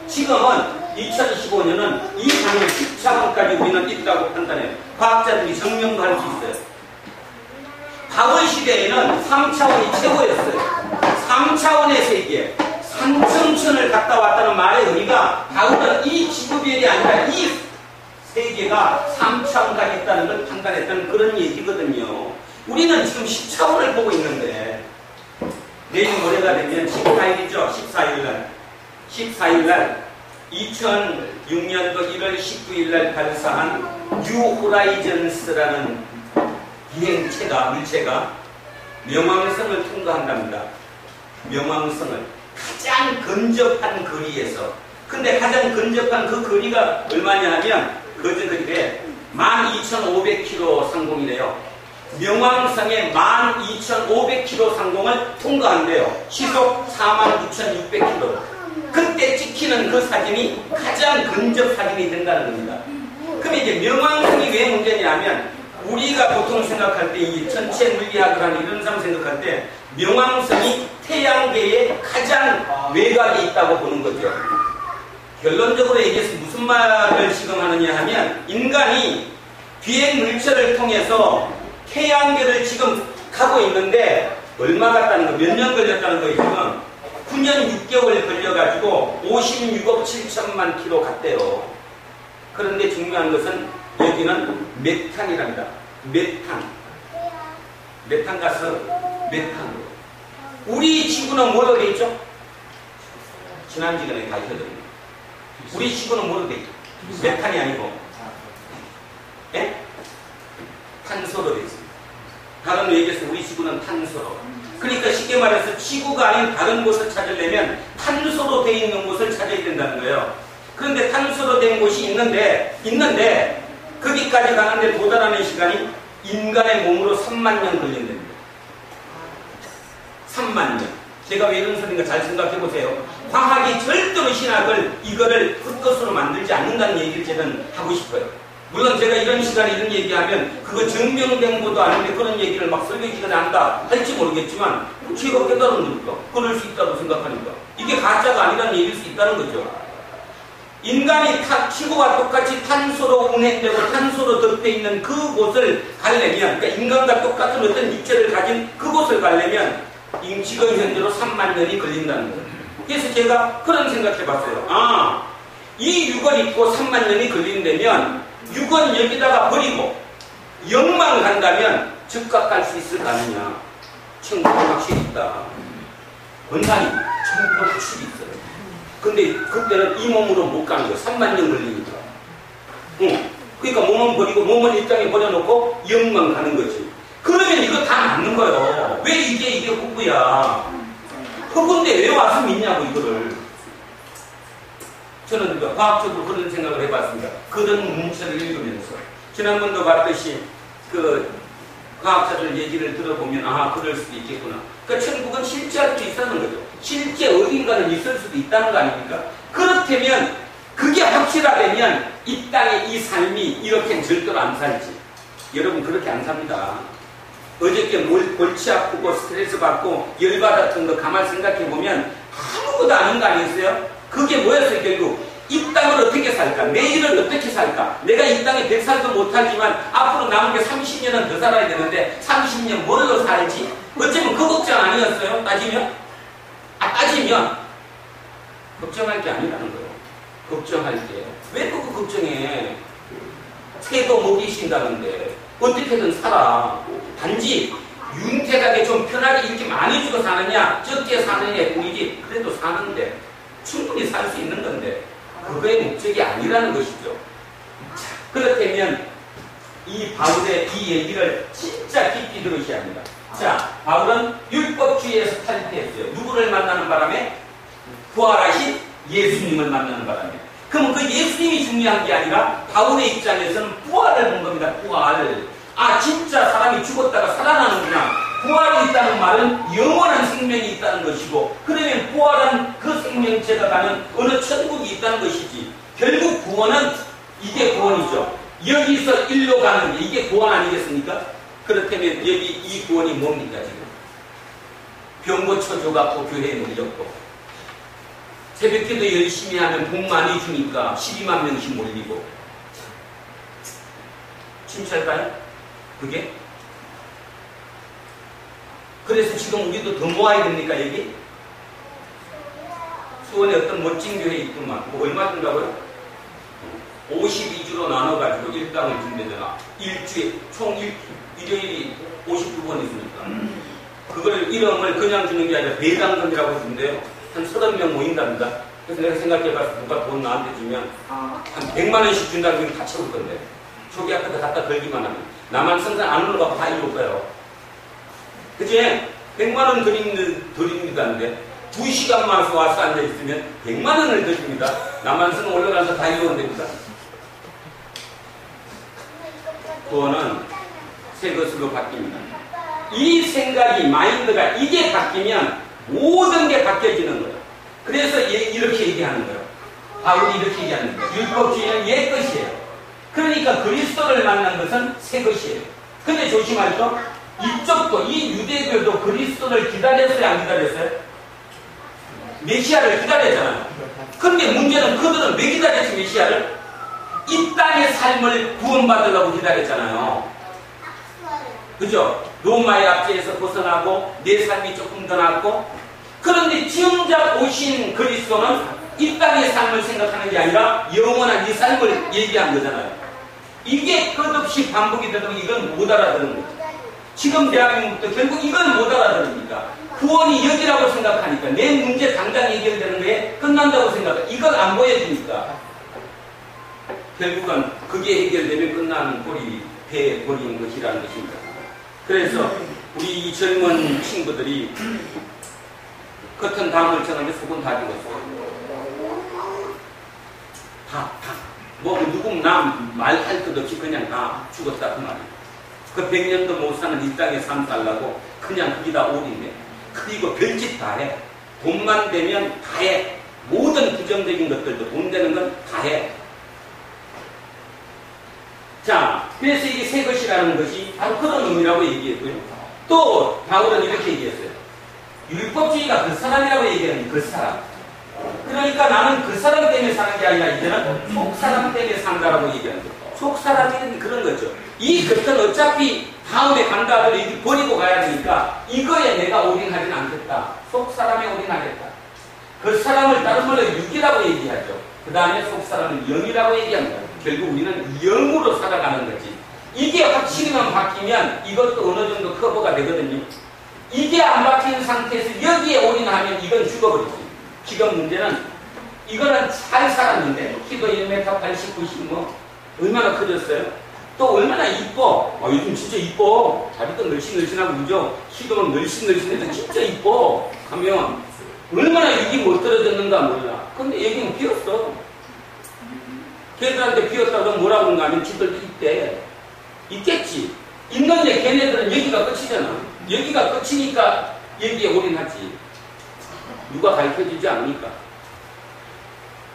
지금은 2015년은 이 상황 10차원까지 우리는 있다고 판단해요. 과학자들이 증명도 할 수 있어요. 바울 시대에는 3차원이 최고였어요. 3차원의 세계, 삼청천을 갔다 왔다는 말의 의미가 바울은 이 지구별이 아니라 이 세계가 3차원까지 있다는 걸 판단했던 그런 얘기거든요. 우리는 지금 10차원을 보고 있는데 내일 모레가 되면 14일이죠. 14일날 2006년도 1월 19일날 발사한 뉴 호라이즌스라는 물체가 명왕성을 통과한답니다. 명왕성을 가장 근접한 거리에서. 근데 가장 근접한 그 거리가 얼마냐 하면 거저 거리에 12,500km 상공이래요. 명왕성의 12,500km 상공을 통과한대요. 시속 49,600km. 그때 찍히는 그 사진이 가장 근접 사진이 된다는 겁니다. 그럼 이제 명왕성이 왜 문제냐면 우리가 보통 생각할 때 이 천체 물리학을 하는 이런 사람 생각할 때 명왕성이 태양계의 가장 외곽에 있다고 보는 거죠. 결론적으로 얘기해서 무슨 말을 지금 하느냐 하면 인간이 비행 물체를 통해서 태양계를 지금 가고 있는데 얼마 갔다는 거, 몇 년 걸렸다는 거예요. 지금 9년 6개월 걸려가지고 56억 7천만 킬로 갔대요. 그런데 중요한 것은 여기는 메탄이랍니다. 메탄가스, 메탄으로. 우리 지구는 뭐로 돼 있죠? 지난 시간에 가르쳐드립니다. 우리 지구는 뭐로 돼 있죠? 메탄이 아니고, 예? 탄소로 돼 있습니다. 다른 얘기해서 우리 지구는 탄소로. 그러니까 쉽게 말해서 지구가 아닌 다른 곳을 찾으려면 탄소로 돼 있는 곳을 찾아야 된다는 거예요. 그런데 탄소로 된 곳이 있는데 거기까지 가는데 도달하는 시간이 인간의 몸으로 3만 년 걸린답니다. 3만 년. 제가 왜 이런 소리인가 잘 생각해 보세요. 과학이 절대로 신학을 이거를 헛것으로 만들지 않는다는 얘기를 저는 하고 싶어요. 물론 제가 이런 시간에 이런 얘기하면 그거 증명된 것도 아닌데 그런 얘기를 막 설교 시간에 한다 할지 모르겠지만 제가 깨달은 거니까 그럴 수 있다고 생각하니까 이게 가짜가 아니라는 얘기일 수 있다는 거죠. 인간이 지구와 똑같이 탄소로 운행되고 탄소로 덮여 있는 그곳을 가려면, 그러니까 인간과 똑같은 어떤 육체를 가진 그곳을 가려면 지금 현재로 3만 년이 걸린다는 거예요. 그래서 제가 그런 생각해 봤어요. 이 6을 입고 3만 년이 걸린다면 6은 여기다가 버리고 0만 간다면 즉각 갈 수 있을까 하느냐. 천국은 확실히 있다. 원산이 천국은 확실히 있어요. 근데 그때는 이 몸으로 못 가는 거예요. 3만 년 걸리니까. 그러니까 몸은 버리고 몸을 일장에 버려놓고 영만 가는 거지. 그러면 이거 다 맞는 거예요. 왜 이게 헛구야. 헛구인데 왜 와서 믿냐고 이거를. 저는 과학적으로 그런 생각을 해봤습니다. 그런 문체를 읽으면서. 지난번도 봤듯이 그 과학자들 얘기를 들어보면 그럴 수도 있겠구나. 그러니까 천국은 실제 할 수 있다는 거죠. 실제 어딘가는 있을 수도 있다는 거 아닙니까? 그렇다면 그게 확실하다면 이 땅의 이 삶이 이렇게 절대로 안 살지. 여러분 그렇게 안 삽니다. 어저께 골치 아프고 스트레스 받고 열받았던 거 가만히 생각해보면 아무것도 아닌 거 아니었어요? 그게 뭐였어요 결국? 이 땅을 어떻게 살까? 내일은 어떻게 살까? 내가 이 땅에 100살도 못하지만 앞으로 남은 게 30년은 더 살아야 되는데 30년 뭘로 살지? 어쩌면 그 걱정 아니었어요? 따지면 걱정할 게 아니라는 거예요. 걱정할 게. 왜 그거 걱정해? 새도 못 계신다는데 어떻게든 살아. 단지 윤택하게 좀 편하게 이렇게 많이 주고 사느냐 적게 사느냐의 뿐이지 그래도 사는데 충분히 살 수 있는 건데 그거의 목적이 아니라는 것이죠. 자, 그렇다면 이 바울의 이 얘기를 진짜 깊이 들으셔야 합니다. 자, 바울은 율법주의에서 탈퇴했어요. 누구를 만나는 바람에? 부활하신 예수님을 만나는 바람에. 그럼 그 예수님이 중요한 게 아니라 바울의 입장에서는 부활을 본 겁니다. 부활. 진짜 사람이 죽었다가 살아나는구나. 부활이 있다는 말은 영원한 생명이 있다는 것이고 그러면 부활한 그 생명체가 가는 어느 천국이 있다는 것이지. 결국 구원은 이게 구원이죠. 여기서 일로 가는 게 이게 구원 아니겠습니까? 그렇다면 여기 이 구원이 뭡니까 지금? 병 고쳐 줘갖고 교회에 몰렸고 새벽기도 열심히 하면 복 많이 주니까 12만 명씩 몰리고 진짜일까요? 그게? 그래서 지금 우리도 더 모아야 됩니까 여기? 수원에 어떤 멋진 교회 있더만 얼마 든다고요? 52주로 나눠가지고 일당을 준대잖아. 일주에 총 일요일이 52번 있으니까. 그걸 이름을 그냥 주는 게 아니라 배당금이라고 주는데요. 한 30명 모인답니다. 그래서 내가 생각해봐서 누가 돈 나한테 주면 한 100만 원씩 준다는 건 다 채울 건데. 저기 앞에다 갖다 걸기만 하면. 나만 생산 안 올라가고 다 이럴 거예요. 그치? 100만 원 드립니다는데 2시간만 와서 앉아있으면 100만 원을 드립니다. 남한선 올라가서 다 이루면 됩니다. 그거는 새 것으로 바뀝니다. 이 생각이, 마인드가 이게 바뀌면 모든 게 바뀌어지는 거예요. 그래서 이렇게 얘기하는 거예요. 바울이 이렇게 얘기하는 거예요. 율법주의는 옛 것이에요. 그러니까 그리스도를 만난 것은 새 것이에요. 근데 조심하죠. 이쪽도, 이 유대교도 그리스도를 기다렸어요, 안 기다렸어요? 메시아를 기다렸잖아요. 근데 문제는 그들은 왜 기다렸지, 메시아를? 이 땅의 삶을 구원받으려고 기다렸잖아요. 그죠? 로마의 압제에서 벗어나고 내 삶이 조금 더 낫고. 그런데 정작 오신 그리스도는 이 땅의 삶을 생각하는 게 아니라 영원한 이 삶을 얘기한 거잖아요. 이게 끝없이 반복이 되면 이건 못 알아듣는 거죠. 지금 대한민국도 결국 이걸 못 알아들으니까 구원이 여기라고 생각하니까 내 문제 당장 해결되는 거에 끝난다고 생각해. 이걸 안 보여주니까 결국은 그게 해결되면 끝나는 꼴이 돼버리는 것이라는 것입니다. 그래서 우리 이 젊은 친구들이 겉은 다 멀쩡한데 속은 다 죽었어. 뭐 누구 남 말할 것 없이 그냥 다 죽었다 그 말이에요. 그 100년도 못 사는 이 땅에 삶 살라고 그냥 거기다 올인해. 그리고 별짓 다 해. 돈만 되면 다 해. 모든 부정적인 것들도 돈 되는 건 다 해. 자, 그래서 이게 새 것이라는 것이 바로 그런 의미라고 얘기했고요. 또 바울은 이렇게 얘기했어요. 율법주의가 그 사람이라고 얘기하는 그 사람. 그러니까 나는 그 사람 때문에 사는 게 아니라 이제는 속 사람 때문에 산다라고 얘기하는 거예요. 속 사람이 그런 거죠. 이 겉은 어차피 다음에 간다 하더라도 버리고 가야 되니까 이거에 내가 올인하지는 않겠다. 속 사람에 올인하겠다. 그 사람을 다른 말로 육이라고 얘기하죠. 그 다음에 속 사람은 영이라고 얘기합니다. 결국 우리는 영으로 살아가는 거지. 이게 확실히만 바뀌면 이것도 어느 정도 커버가 되거든요. 이게 안 바뀐 상태에서 여기에 올인하면 이건 죽어버리지. 지금 문제는 이거는 잘 살았는데 키도 1m 80, 90 뭐 얼마나 커졌어요? 또 얼마나 이뻐. 요즘 진짜 이뻐. 자기도 늘씬늘씬하고 그죠? 키도 늘씬늘씬해서 진짜 이뻐 하면 얼마나 육이 못 떨어졌는가 몰라. 근데 여기는 비었어. 걔들한테 비었다고 뭐라고 하는가 하면 지들도 있대. 있겠지. 있는데 걔네들은 여기가 끝이잖아. 여기가 끝이니까 여기에 올인하지. 누가 가르쳐주지 않으니까.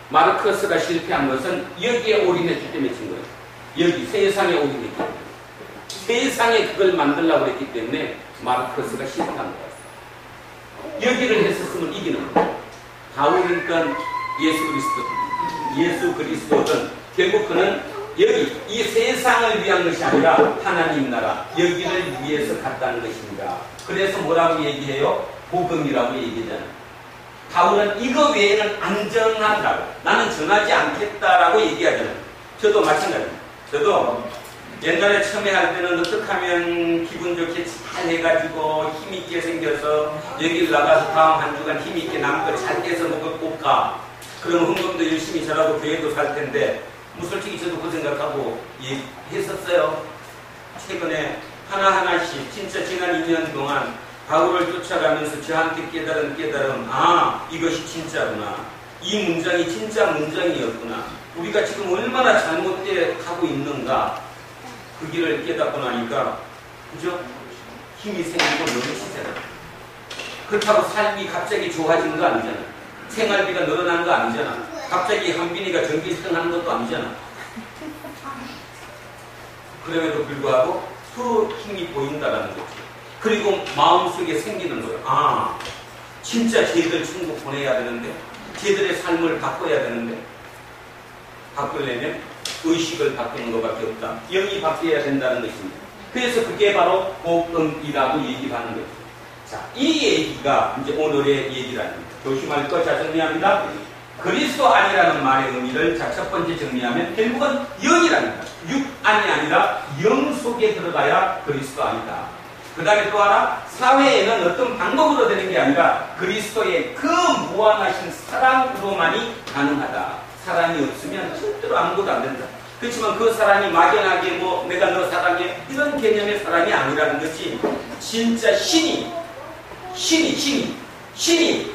마르크스가 실패한 것은 여기에 올인했기 때문에 진 거예요. 여기 세상에 올인했기 때문에. 세상에 그걸 만들려고 했기 때문에 마르크스가 실패한 거예요. 여기를 했었으면 이기는 거예요. 바울이니까 예수 그리스도는 결국 그는 여기 이 세상을 위한 것이 아니라 하나님 나라 여기를 위해서 갔다는 것입니다. 그래서 뭐라고 얘기해요? 복음이라고 얘기하잖아요. 바울은 이거 외에는 안 정한다고. 나는 정하지 않겠다라고 얘기하잖아요. 저도 마찬가지입니다. 저도 옛날에 처음에 할 때는 어떻게 하면 기분 좋게 잘 해가지고 힘있게 생겨서 여기를 나가서 다음 한 주간 힘있게 남고 잘 깨서 먹을 꼴까. 그럼 헌금도 열심히 잘하고 교회도 살 텐데 뭐 솔직히 저도 그 생각하고 했었어요. 최근에 하나하나씩 진짜 지난 2년 동안 바울을 쫓아가면서 저한테 깨달은 깨달음, 이것이 진짜구나. 이 문장이 진짜 문장이었구나. 우리가 지금 얼마나 잘못돼 가고 있는가. 그 길을 깨닫고 나니까 그죠? 힘이 생기고 넘치잖아. 그렇다고 삶이 갑자기 좋아진 거 아니잖아. 생활비가 늘어난 거 아니잖아. 갑자기 한빈이가 전기 1등 하는 것도 아니잖아. 그럼에도 불구하고 서로 힘이 보인다라는 거지. 그리고 마음속에 생기는 거예요. 진짜 쟤들 천국 보내야 되는데 쟤들의 삶을 바꿔야 되는데 바꾸려면 의식을 바꾸는 것밖에 없다. 영이 바뀌어야 된다는 것입니다. 그래서 그게 바로 복음이라고 얘기하는 거죠. 자, 이 얘기가 이제 오늘의 얘기랍니다. 조심할 것 자 정리합니다. 그리스도 안이라는 말의 의미를 자, 첫 번째 정리하면 결국은 영이라는 거다. 육 안이 아니라 영 속에 들어가야 그리스도 안이다. 그 다음에 또 하나, 사회에는 어떤 방법으로 되는 게 아니라 그리스도의 그 무한하신 사랑으로만이 가능하다. 사랑이 없으면 절대로 아무것도 안 된다. 그렇지만 그 사랑이 막연하게 뭐 내가 너 사랑해 이런 개념의 사랑이 아니라는 것이 진짜 신이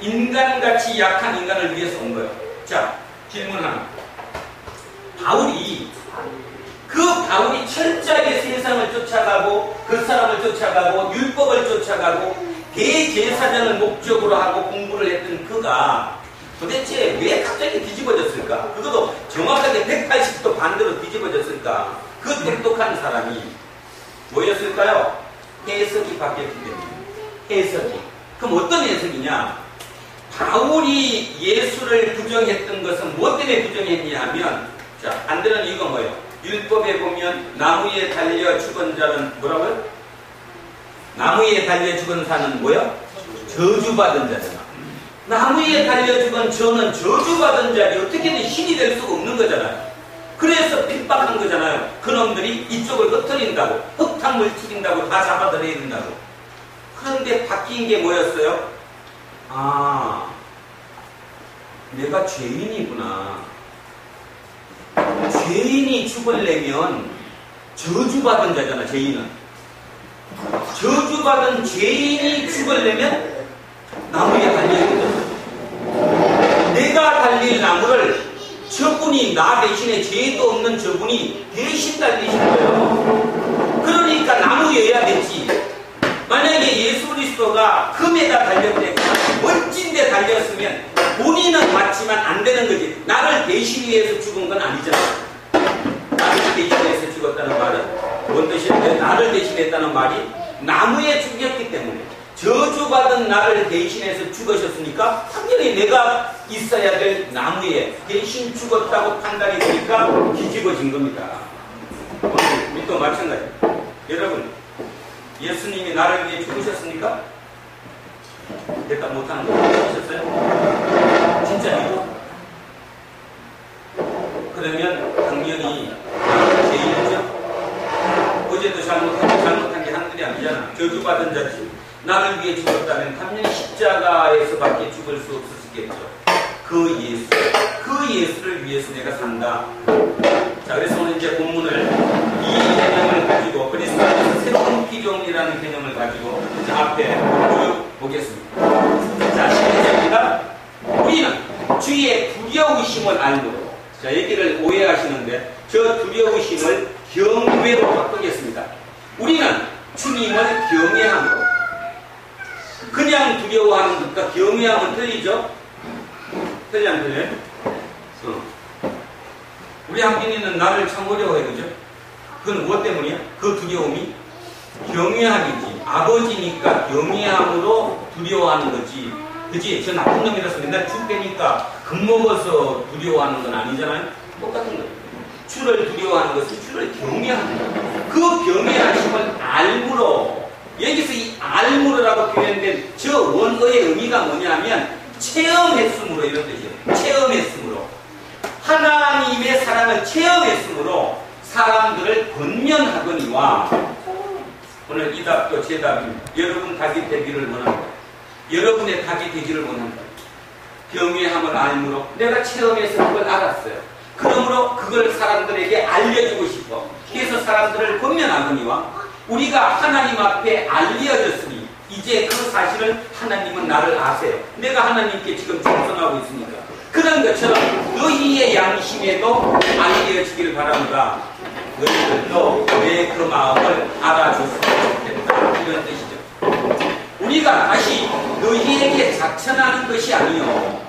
인간같이 약한 인간을 위해서 온 거예요. 자, 질문 하나. 바울이 철저하게 세상을 쫓아가고 그 사람을 쫓아가고 율법을 쫓아가고 대제사장을 목적으로 하고 공부를 했던 그가 도대체 왜 갑자기 뒤집어졌을까? 그것도 정확하게 180도 반대로 뒤집어졌을까? 그 똑똑한 사람이 뭐였을까요? 해석이 바뀌었기 때문에. 해석이. 그럼 어떤 해석이냐? 바울이 예수를 부정했던 것은 무엇 때문에 부정했냐 하면, 자, 안 되는 이유가 뭐예요? 율법에 보면 나무에 달려 죽은 자는 뭐라고요? 나무에 달려 죽은 자는 뭐야? 저주받은 자잖아. 나무에 달려 죽은 저는 저주받은 자니 어떻게든 신이 될 수가 없는 거잖아요. 그래서 핍박한 거잖아요. 그놈들이 이쪽을 흩어린다고, 흙탕물 튀긴다고, 다 잡아들여야 된다고. 그런데 바뀐 게 뭐였어요? 아, 내가 죄인이구나. 죄인이 죽으려면 저주받은 자잖아, 죄인은. 저주받은 죄인이 죽으려면 나무에 달려야 된다. 내가 달릴 나무를 저분이 나 대신에 죄도 없는 저분이 대신 달리신 거예요. 그러니까 나무여야 됐지. 만약에 예수 그리스도가 금에다 달렸대, 멋진 데 달렸으면 본인은 맞지만 안 되는 거지. 나를 대신 위해서 죽은 건 아니잖아. 나를 대신해서 죽었다는 말은 뭔 뜻이냐면 나를 대신했다는 말이 나무에 죽였기 때문에 저주받은 나를 대신해서 죽으셨으니까 당연히 내가 있어야 될 나무에 대신 죽었다고 판단이 되니까 뒤집어진 겁니다. 우리 또 마찬가지. 여러분, 예수님이 나를 위해 죽으셨습니까? 대답 못하는 거 보셨어요? 진짜 믿어? 그러면 당연히 나는 죄인이죠. 어제도 잘못한 게 한둘이 아니잖아. 저주받은 자지. 나를 위해 죽었다면 당연히 십자가에서밖에 죽을 수 없었겠죠. 그 예수를 위해서 내가 산다. 자, 그래서 오늘 이제 본문을 이 개념을 가지고 그리스도에서 새로운 피조물이라는 개념을 가지고 자, 앞에 쭉 보겠습니다. 자, 11절입니다. 우리는 주의 두려우심을 알므로. 자, 얘기를 오해하시는데 저 두려우심을 경외로 바꾸겠습니다. 우리는 주님을 경외함으로. 그냥 두려워하는 것과 경외함은 틀리죠? 틀리 안 틀려요? 우리 한빈이는 나를 참 어려워해, 그죠? 그건 무엇 때문이야? 그 두려움이 경외함이지. 아버지니까 경외함으로 두려워하는 거지. 그치? 저 나쁜 놈이라서 맨날 죽대니까 겁먹어서 두려워하는 건 아니잖아요? 똑같은 거예요. 주를 두려워하는 것은 주를 경외하는 거예요. 그 경외하심을 알므로. 여기서 이 알므로라고 표현된 저 원어의 의미가 뭐냐면 체험했으므로 이런 뜻이에요. 체험했으므로. 하나님의 사랑을 체험했으므로 사람들을 권면하거니와. 오늘 이 답도 제 답입니다. 여러분 답이 되기를 원합니다. 여러분의 답이 되기를 원합니다. 경외함을 알므로 내가 체험해서 그걸 알았어요. 그러므로 그걸 사람들에게 알려주고 싶어. 그래서 사람들을 권면하거니와 우리가 하나님 앞에 알려졌으니 이제 그 사실을 하나님은 나를 아세요. 내가 하나님께 지금 충성하고 있으니까. 그런 것처럼 너희의 양심에도 알려지길 바랍니다. 너희들도 내 그 마음을 알아줬으면 좋겠다. 이런 뜻이죠. 우리가 다시 너희에게 자천하는 것이 아니요.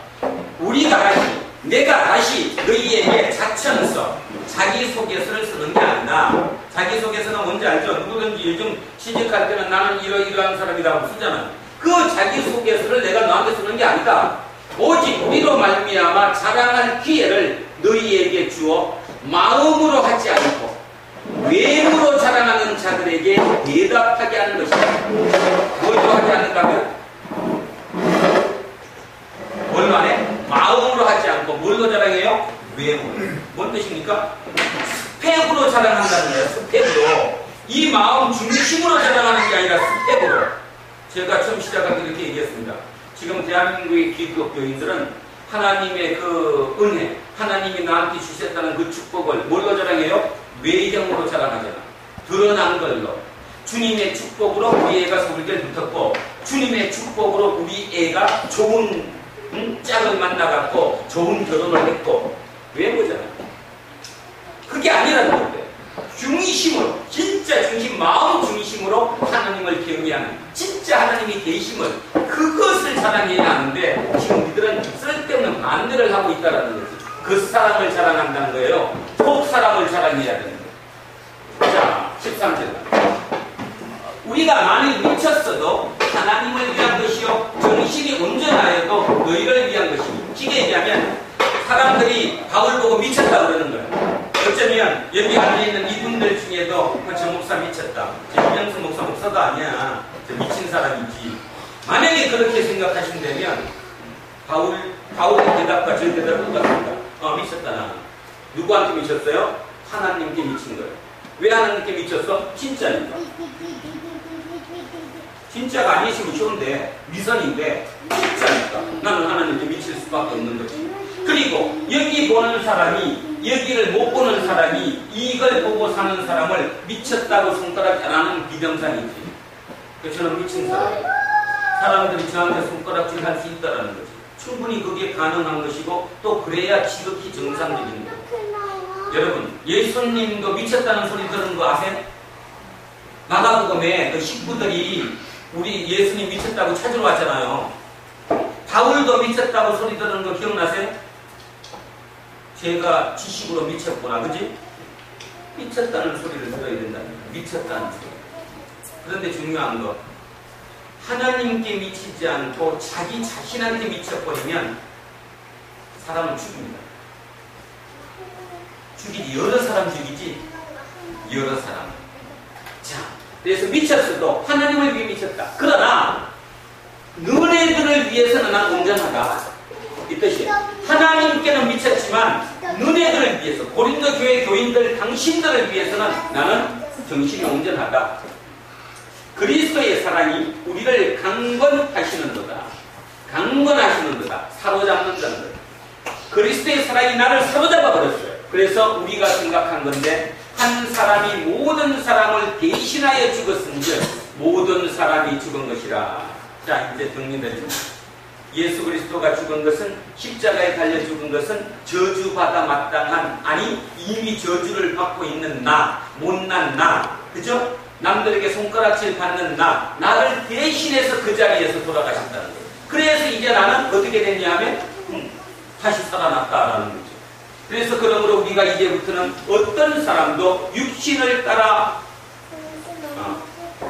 내가 다시 너희에게 자천서, 자기소개서를 쓰는 게 아니라, 자기소개서는 뭔지 알죠? 누구든지 요즘 취직할 때는 나는 이러이러한 사람이라고 쓰잖아요. 그 자기소개서를 내가 너한테 쓰는 게 아니다. 오직 우리로 말미암아 자랑할 기회를 너희에게 주어 마음으로 하지 않고 외모로 자랑하는 자들에게 대답하게 하는 것이다. 뭘로 하지 않는다고요? 뭘로 안 해? 마음으로 하지 않고 제가 처음 시작할 때 이렇게 얘기했습니다. 지금 대한민국의 기독 교인들은 하나님의 그 은혜, 하나님이 나한테 주셨다는 그 축복을 뭘로 자랑해요? 외형으로 자랑하잖아. 드러난 걸로. 주님의 축복으로 우리 애가 서울대를 붙었고, 주님의 축복으로 우리 애가 좋은 짝을 만나갖고 좋은 결혼을 했고, 외모잖아. 그게 아니라는 건데, 중심으로, 진짜 중심, 마음 중심으로 하나님을 경외하는, 진짜 하나님이 계심을, 그것을 자랑해야 하는데, 지금 우리들은 쓸데없는 반대를 하고 있다는 거지. 그 사람을 자랑한다는 거예요. 속 사람을 자랑해야 되는 거예요. 자, 13절. 우리가 만일 미쳤어도 하나님을 위한 것이요, 정신이 온전하여도 너희를 위한 것이니. 쉽게 얘기하면 사람들이 바울 보고 미쳤다고 그러는 거예요. 어쩌면 여기 앉아있는 이분들 중에도 저 목사 미쳤다, 저 김영수 목사도 아니야, 저 미친 사람이지. 만약에 그렇게 생각하신다면 바울의 대답과 저 대답은 똑같습니다. 미쳤다 나. 누구한테 미쳤어요? 하나님께 미친 거예요. 왜 하나님께 미쳤어? 진짜니까. 진짜가 아니시면 쉬운데, 미선인데 진짜니까 나는 하나님께 미칠 수밖에 없는 거지. 그리고 여기 보는 사람이, 여기를 못 보는 사람이 이걸 보고 사는 사람을 미쳤다고 손가락 안 하는 비정상이지. 그래서 저는 미친 사람이에요. 사람들이 저한테 손가락질 할 수 있다는 거지. 충분히 그게 가능한 것이고, 또 그래야 지극히 정상적인 거예요. 여러분, 예수님도 미쳤다는 소리 들은 거 아세요? 마가복음에 그 식구들이 우리 예수님 미쳤다고 찾으러 왔잖아요. 바울도 미쳤다고 소리 들은 거 기억나세요? 제가 지식으로 미쳤구나, 그지? 미쳤다는 소리를 들어야 된다는 거예요. 미쳤다는 소리. 그런데 중요한 거, 하나님께 미치지 않고 자기 자신한테 미쳐버리면 사람은 죽입니다. 죽이지, 여러 사람 죽이지, 여러 사람. 자, 그래서 미쳤어도 하나님을 위해 미쳤다. 그러나 너네들을 위해서는 난 온전하다, 이 뜻이에요. 하나님께는 미쳤지만 너네들을 위해서, 고린도 교회 교인들, 당신들을 위해서는 나는 정신이 온전하다. 그리스도의 사랑이 우리를 강건하시는도다. 강건하시는도다. 사로잡는다는 거예요. 그리스도의 사랑이 나를 사로잡아 버렸어요. 그래서 우리가 생각한 건데, 한 사람이 모든 사람을 대신하여 죽었은즉 모든 사람이 죽은 것이라. 자, 이제 정리되죠. 예수 그리스도가 죽은 것은, 십자가에 달려 죽은 것은 저주받아 마땅한, 아니 이미 저주를 받고 있는 나, 못난 나, 그죠? 남들에게 손가락질 받는 나를 대신해서 그 자리에서 돌아가신다는 거예요. 그래서 이제 나는 어떻게 됐냐 하면 다시 살아났다라는 거죠. 그래서 그러므로 우리가 이제부터는 어떤 사람도 육신을 따라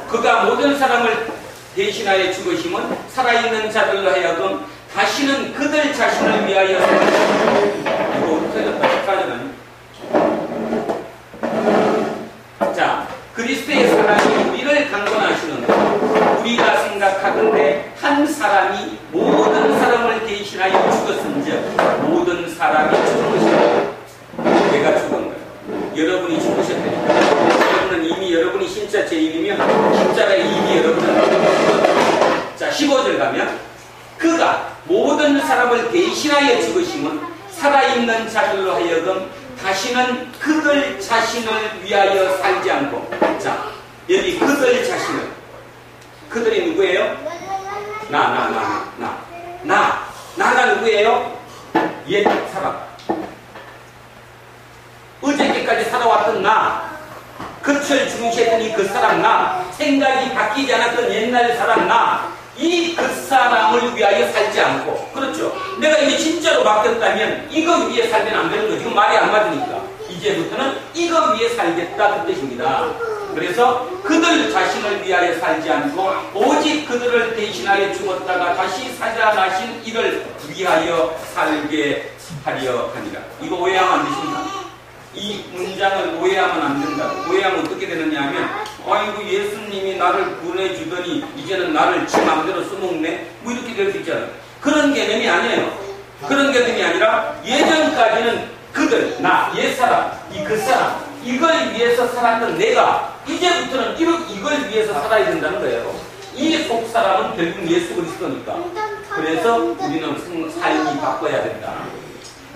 그가 모든 사람을 대신하여 죽으심은 살아있는 자들로 하여금 다시는 그들 자신을 위하여 이거 틀렸다. 까지는. 자, 그리스도의 사랑이 우리를 강건하시는 것. 우리가 생각하건대 한 사람이 모든 사람을 대신하여 죽었은즉 모든 사람이 죽은 것이다. 내가 죽은 거예요. 여러분이 죽으셨다니까. 여러분은 이미 여러분이 신자 죄인이면 십자가의 이미 여러분은. 자, 15절 가면 그가 모든 사람을 대신하여 죽으심은 살아있는 자들로 하여금 다시는 그들 자신을 위하여 살지 않고. 자, 여기 그들 자신을, 그들이 누구예요? 나가 누구예요? 옛 사람, 어저께까지 살아왔던 나, 그철 중시했던 이 그 사람 나, 생각이 바뀌지 않았던 옛날 사람 나, 이 그 사람을 위하여 살지 않고. 그렇죠? 내가 이게 진짜로 바뀌었다면 이거 위해 살면 안 되는 거지. 이거 말이 안 맞으니까 이제부터는 이거 위해 살겠다, 그 뜻입니다. 그래서 그들 자신을 위하여 살지 않고 오직 그들을 대신하여 죽었다가 다시 살아나신 이를 위하여 살게 하려 하니라. 이거 오해하면 안 되십니까? 이 문장을 오해하면 안 된다. 오해하면 어떻게 되느냐 하면, 아이고 예수님이 나를 구원해주더니 이제는 나를 지 마음대로 써먹네, 뭐 이렇게 될 수 있잖아요. 그런 개념이 아니에요. 그런 개념이 아니라 예전까지는 그들, 나, 옛사람, 이 그 사람, 이걸 위해서 살았던 내가 이제부터는 이걸 위해서 살아야 된다는 거예요. 이 속사람은 결국 예수 그리스도니까. 그래서 우리는 삶이 바꿔야 된다.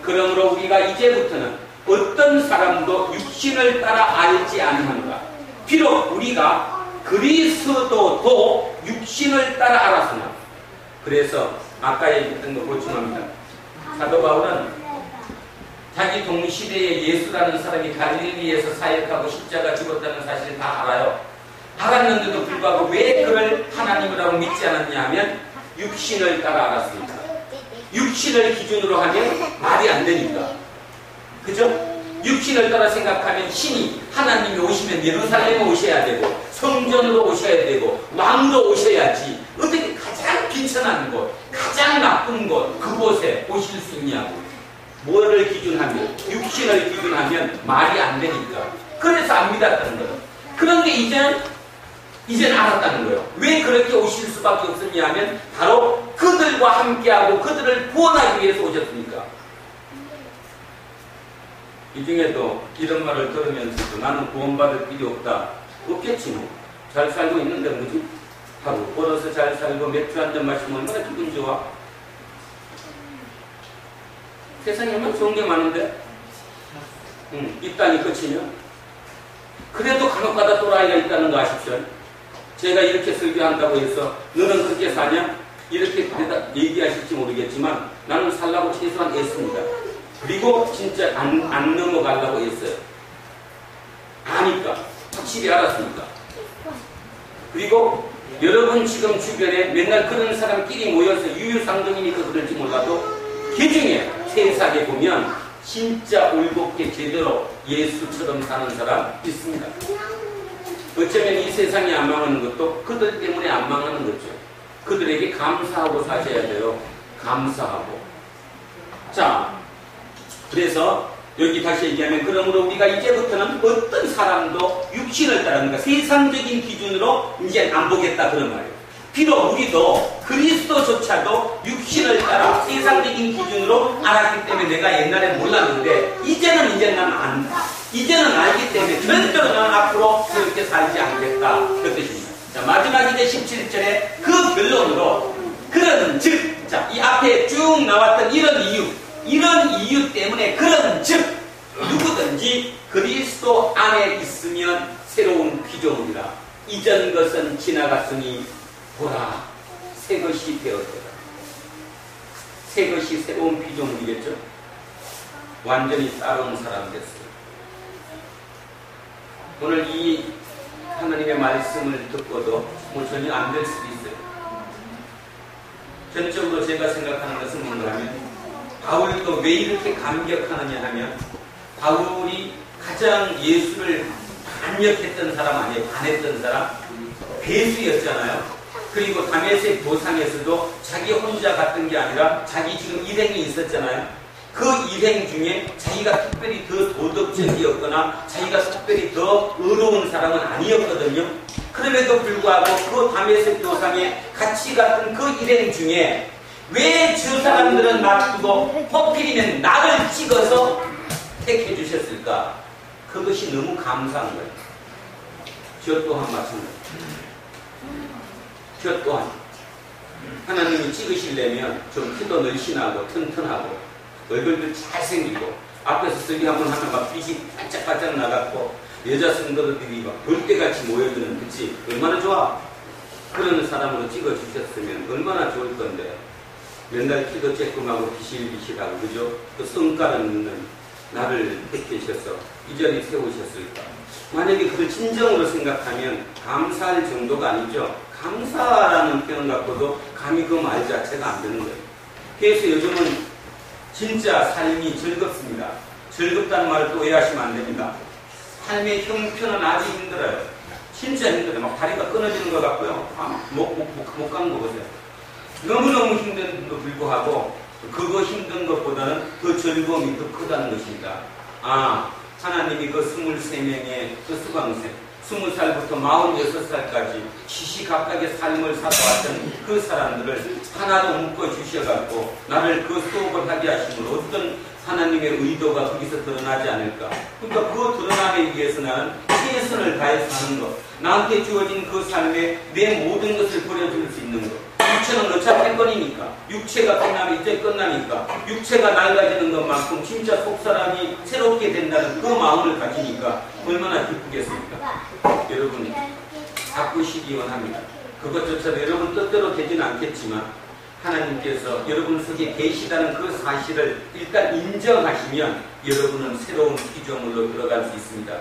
그러므로 우리가 이제부터는 어떤 사람도 육신을 따라 알지 않는가. 비록 우리가 그리스도도 육신을 따라 알았으나. 그래서 아까 얘기했던 거 보충합니다. 사도 바울은 자기 동시대에 예수라는 사람이 갈릴리에서 사역하고 십자가 죽었다는 사실을 다 알아요. 알았는데도 불구하고 왜 그를 하나님이라고 믿지 않았냐 하면 육신을 따라 알았습니다. 육신을 기준으로 하면 말이 안 되니까. 그죠? 육신을 따라 생각하면 신이 하나님이 오시면 예루살렘에 오셔야 되고 성전으로 오셔야 되고 왕으로 오셔야지 어떻게 가장 비천한 곳, 가장 나쁜 곳 그곳에 오실 수 있냐고. 뭐를 기준하면? 육신을 기준하면 말이 안 되니까. 그래서 안 믿었다는 거예요. 그런데 이제는 알았다는 거예요. 왜 그렇게 오실 수밖에 없었냐 하면 바로 그들과 함께하고 그들을 구원하기 위해서 오셨으니까. 이 중에도 이런 말을 들으면서도 나는 구원받을 필요 없다. 없겠지 뭐. 잘 살고 있는데 뭐지? 하고 벌어서 잘 살고 맥주 한 잔 마시면 얼마나 기분 좋아? 세상에 얼마나 좋은 게 많은데? 입단이 끝이면? 그래도 간혹가다 또라이가 있다는 거 아십시오? 제가 이렇게 설교한다고 해서 너는 그렇게 사냐? 이렇게 얘기하실지 모르겠지만 나는 살라고 최소한 애씁니다. 그리고 진짜 안 넘어가려고 했어요. 아니까. 확실히 알았으니까. 그리고 여러분 지금 주변에 맨날 그런 사람끼리 모여서 유유상종이니까 그럴지 몰라도 그 중에 세상에 보면 진짜 올곧게 제대로 예수처럼 사는 사람 있습니다. 어쩌면 이 세상이 안 망하는 것도 그들 때문에 안 망하는 거죠. 그들에게 감사하고 사셔야 돼요. 감사하고. 자, 그래서 여기 다시 얘기하면 그러므로 우리가 이제부터는 어떤 사람도 육신을 따라 그러니까 세상적인 기준으로 이제 안 보겠다 그런 말이에요. 비록 우리도 그리스도조차도 육신을 따라 세상적인 기준으로 알았기 때문에 내가 옛날에 몰랐는데 이제는 나는 안다. 이제는 알기 때문에 절대로 나는 앞으로 그렇게 살지 않겠다. 그 뜻입니다. 자, 마지막 이제 17절에 그 결론으로 그런 즉, 자, 이 앞에 쭉 나왔던 이런 이유 때문에 그런 즉 누구든지 그리스도 안에 있으면 새로운 피조물이라. 이전 것은 지나갔으니 보라 새 것이 되었더라. 새 것이 새로운 피조물이겠죠. 완전히 따로운 사람 됐어요. 오늘 이 하나님의 말씀을 듣고도 뭐 전혀 안 될 수도 있어요. 전적으로 제가 생각하는 것은 뭔가 하면 바울도 왜 이렇게 감격하느냐 하면 바울이 가장 예수를 반역했던 사람 아니에요. 반했던 사람? 괴수였잖아요. 그리고 다메섹 도상에서도 자기 혼자 갔던 게 아니라 자기 지금 일행이 있었잖아요. 그 일행 중에 자기가 특별히 더 도덕적이었거나 자기가 특별히 더 의로운 사람은 아니었거든요. 그럼에도 불구하고 그 다메섹 도상에 같이 갔던 그 일행 중에 왜 저 사람들은 놔두고 호필이면 나를 찍어서 택해 주셨을까? 그것이 너무 감사한 거예요. 저 또한 마찬가지. 저 또한 하나님이 찍으시려면 좀 키도 늘씬하고 튼튼하고 얼굴도 잘생기고 앞에서 쓰기 한번 하면 막 빛이 반짝반짝 나갔고 여자 성도들이 막 돌대같이 모여드는 그치? 얼마나 좋아? 그런 사람으로 찍어주셨으면 얼마나 좋을 건데 맨날 키도 쬐끔하고 비실비실하고 그죠? 또 성깔은 있는 나를 택해셔서 이 자리에 세우셨을까? 만약에 그걸 진정으로 생각하면 감사할 정도가 아니죠. 감사라는 표현 갖고도 감히 그 말 자체가 안 되는 거예요. 그래서 요즘은 진짜 삶이 즐겁습니다. 즐겁다는 말을 또 오해하시면 안 됩니다. 삶의 형편은 아주 힘들어요. 진짜 힘들어요. 막 다리가 끊어지는 것 같고요. 못 간 거 보세요. 너무너무 힘든데도 불구하고 그거 힘든 것보다는 그 즐거움이 더 크다는 것입니다. 하나님이 그 23명의 그 수강생 20살부터 46살까지 시시각각의 삶을 살아왔던 그 사람들을 하나도 묶어주셔갖고 나를 그 수업을 하게 하심으로 어떤 하나님의 의도가 거기서 드러나지 않을까. 그러니까 그 드러남에 위해서 나는 최선을 다해서 하는 것, 나한테 주어진 그 삶에 내 모든 것을 버려줄 수 있는 것. 육체는 어차피 할 거니까, 육체가 끝나면 이제 끝나니까, 육체가 낡아지는 것만큼 진짜 속사람이 새롭게 된다는 그 마음을 가지니까 얼마나 기쁘겠습니까? 여러분, 바꾸시기 원합니다. 그것조차도 여러분 뜻대로 되지는 않겠지만 하나님께서 여러분 속에 계시다는 그 사실을 일단 인정하시면 여러분은 새로운 피조물로 들어갈 수 있습니다.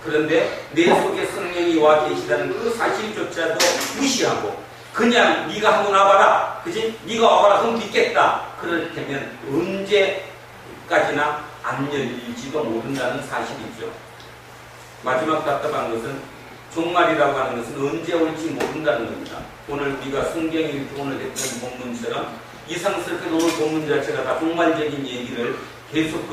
그런데 내 속에 성령이 와 계시다는 그 사실조차도 무시하고 그냥 네가 한번 와봐라, 그지? 네가 와봐라, 그럼 믿겠다. 그렇다면 언제까지나 안 열릴지도 모른다는 사실이죠. 마지막 답답한 것은 종말이라고 하는 것은 언제 올지 모른다는 겁니다. 오늘 우리가 성경이 오늘 했던 본문처럼 이상스럽게 오늘 본문 자체가 다 종말적인 얘기를 계속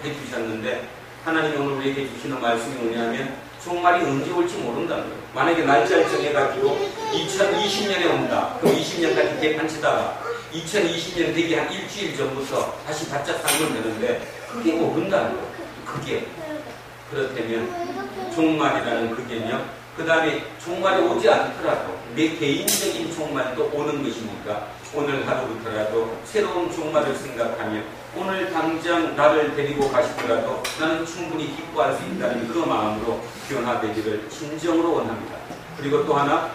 해주셨는데 하나님이 오늘 우리에게 주시는 말씀이 뭐냐면 종말이 언제 올지 모른다는 거예요. 만약에 날짜를 정해가지고 2020년에 온다. 그럼 20년까지 대판치다가 2020년 되기 한 일주일 전부터 다시 바짝 살면 되는데 그게 모른다는 거예요. 그게. 그렇다면 종말이라는 그 개념, 그 다음에 종말이 오지 않더라도 내 개인적인 종말도 오는 것이니까 오늘 하루부터라도 새로운 종말을 생각하며 오늘 당장 나를 데리고 가시더라도 나는 충분히 기뻐할 수 있다는 그 마음으로 변화되기를 진정으로 원합니다. 그리고 또 하나,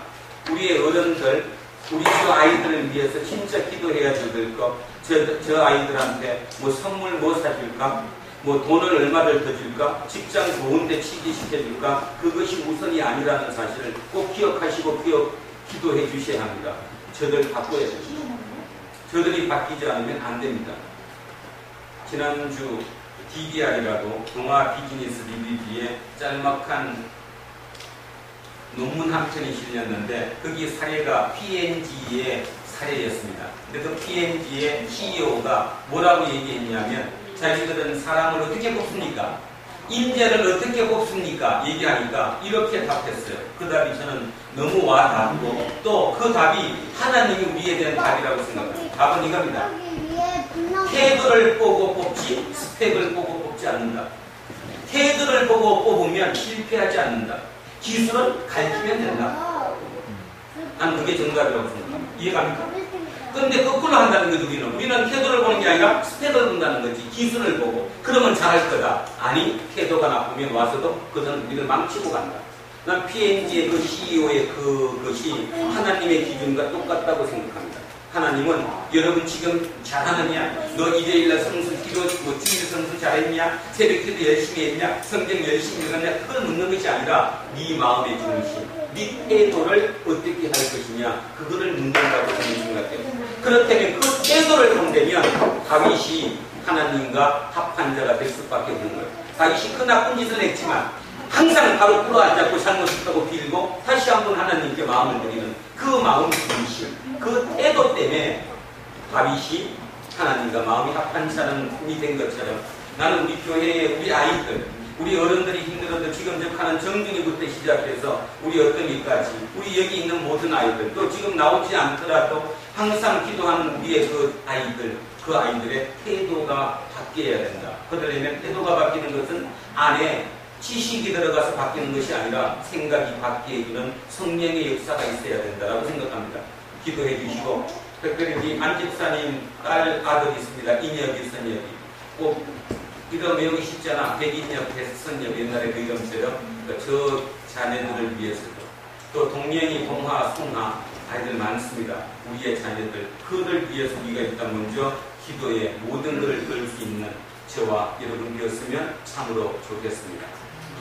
우리의 어른들, 우리 저 아이들을 위해서 진짜 기도해야 될 것, 저 아이들한테 뭐 선물 뭐 사줄까? 뭐 돈을 얼마를 더 줄까? 직장 좋은데 취직시켜줄까? 그것이 우선이 아니라는 사실을 꼭 기억하시고 기도해 주셔야 합니다. 저들 바꿔야 됩니다. 저들이 바뀌지 않으면 안 됩니다. 지난주 DBR이라고 동아 비즈니스 리뷰지에 짤막한 논문 한 편이 실렸는데 거기 사례가 P&G의 사례였습니다. 근데 그 P&G의 CEO가 뭐라고 얘기했냐면 자기들은 사람을 어떻게 뽑습니까? 인재를 어떻게 뽑습니까? 얘기하니까 이렇게 답했어요. 그 답이 저는 너무 와닿고 또 그 답이 하나님이 우리에 대한 답이라고 생각합니다. 답은 이겁니다. 태도를 보고 뽑지 스펙을 보고 뽑지 않는다. 태도를 보고 뽑으면 실패하지 않는다. 기술은 가르치면 된다. 난 그게 정답이라고 생각합니다. 이해갑니까? 그런데 거꾸로 한다는 거죠. 우리는 태도를 보는 게 아니라 스펙을 본다는 거지. 기술을 보고 그러면 잘할 거다. 아니, 태도가 나쁘면 와서도 그것은 우리를 망치고 간다. 난 P&G의 그 CEO의 그것이 하나님의 기준과 똑같다고 생각합니다. 하나님은 여러분 지금 잘하느냐? 너 일요일날 성수 기도, 주일 성수 잘했냐? 새벽 기도 열심히 했냐? 성경 열심히 읽었냐? 그걸 묻는 것이 아니라 네 마음의 중심, 네 태도를 어떻게 할 것이냐? 그거를 묻는다고 저는 생각해요. 그렇다면 그 태도를 본다면 다윗이 하나님과 합한 자가 될 수밖에 없는 거예요. 다윗이 그 나쁜 짓을 했지만 항상 바로 끌어안잡고 잘못했다고 빌고 다시 한번 하나님께 마음을 드리는 그 마음 중심, 그 태도 때문에 다윗이 하나님과 마음이 합한 사람이 된 것처럼 나는 우리 교회의 우리 아이들, 우리 어른들이 힘들어도 지금 접하는 정준이부터 시작해서 우리 어떤이까지 우리 여기 있는 모든 아이들 또 지금 나오지 않더라도 항상 기도하는 우리의 그 아이들의 태도가 바뀌어야 된다. 그러려면 태도가 바뀌는 것은 안에 지식이 들어가서 바뀌는 것이 아니라 생각이 바뀌게 해주는 성령의 역사가 있어야 된다고 생각합니다. 기도해 주시고 특별히 우리 안 집사님 딸 아들이 있습니다. 인혁이, 선혁이. 꼭 이름 외우기 쉽잖아. 백인혁, 백선혁 옛날에 그 이름처럼 저 자녀들을 위해서도 또 동명이, 동화, 송하 아이들 많습니다. 우리의 자녀들 그를 위해서 우리가 일단 먼저 기도에 모든 것을 걸 수 있는 저와 여러분 되었으면 참으로 좋겠습니다.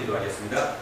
기도하겠습니다.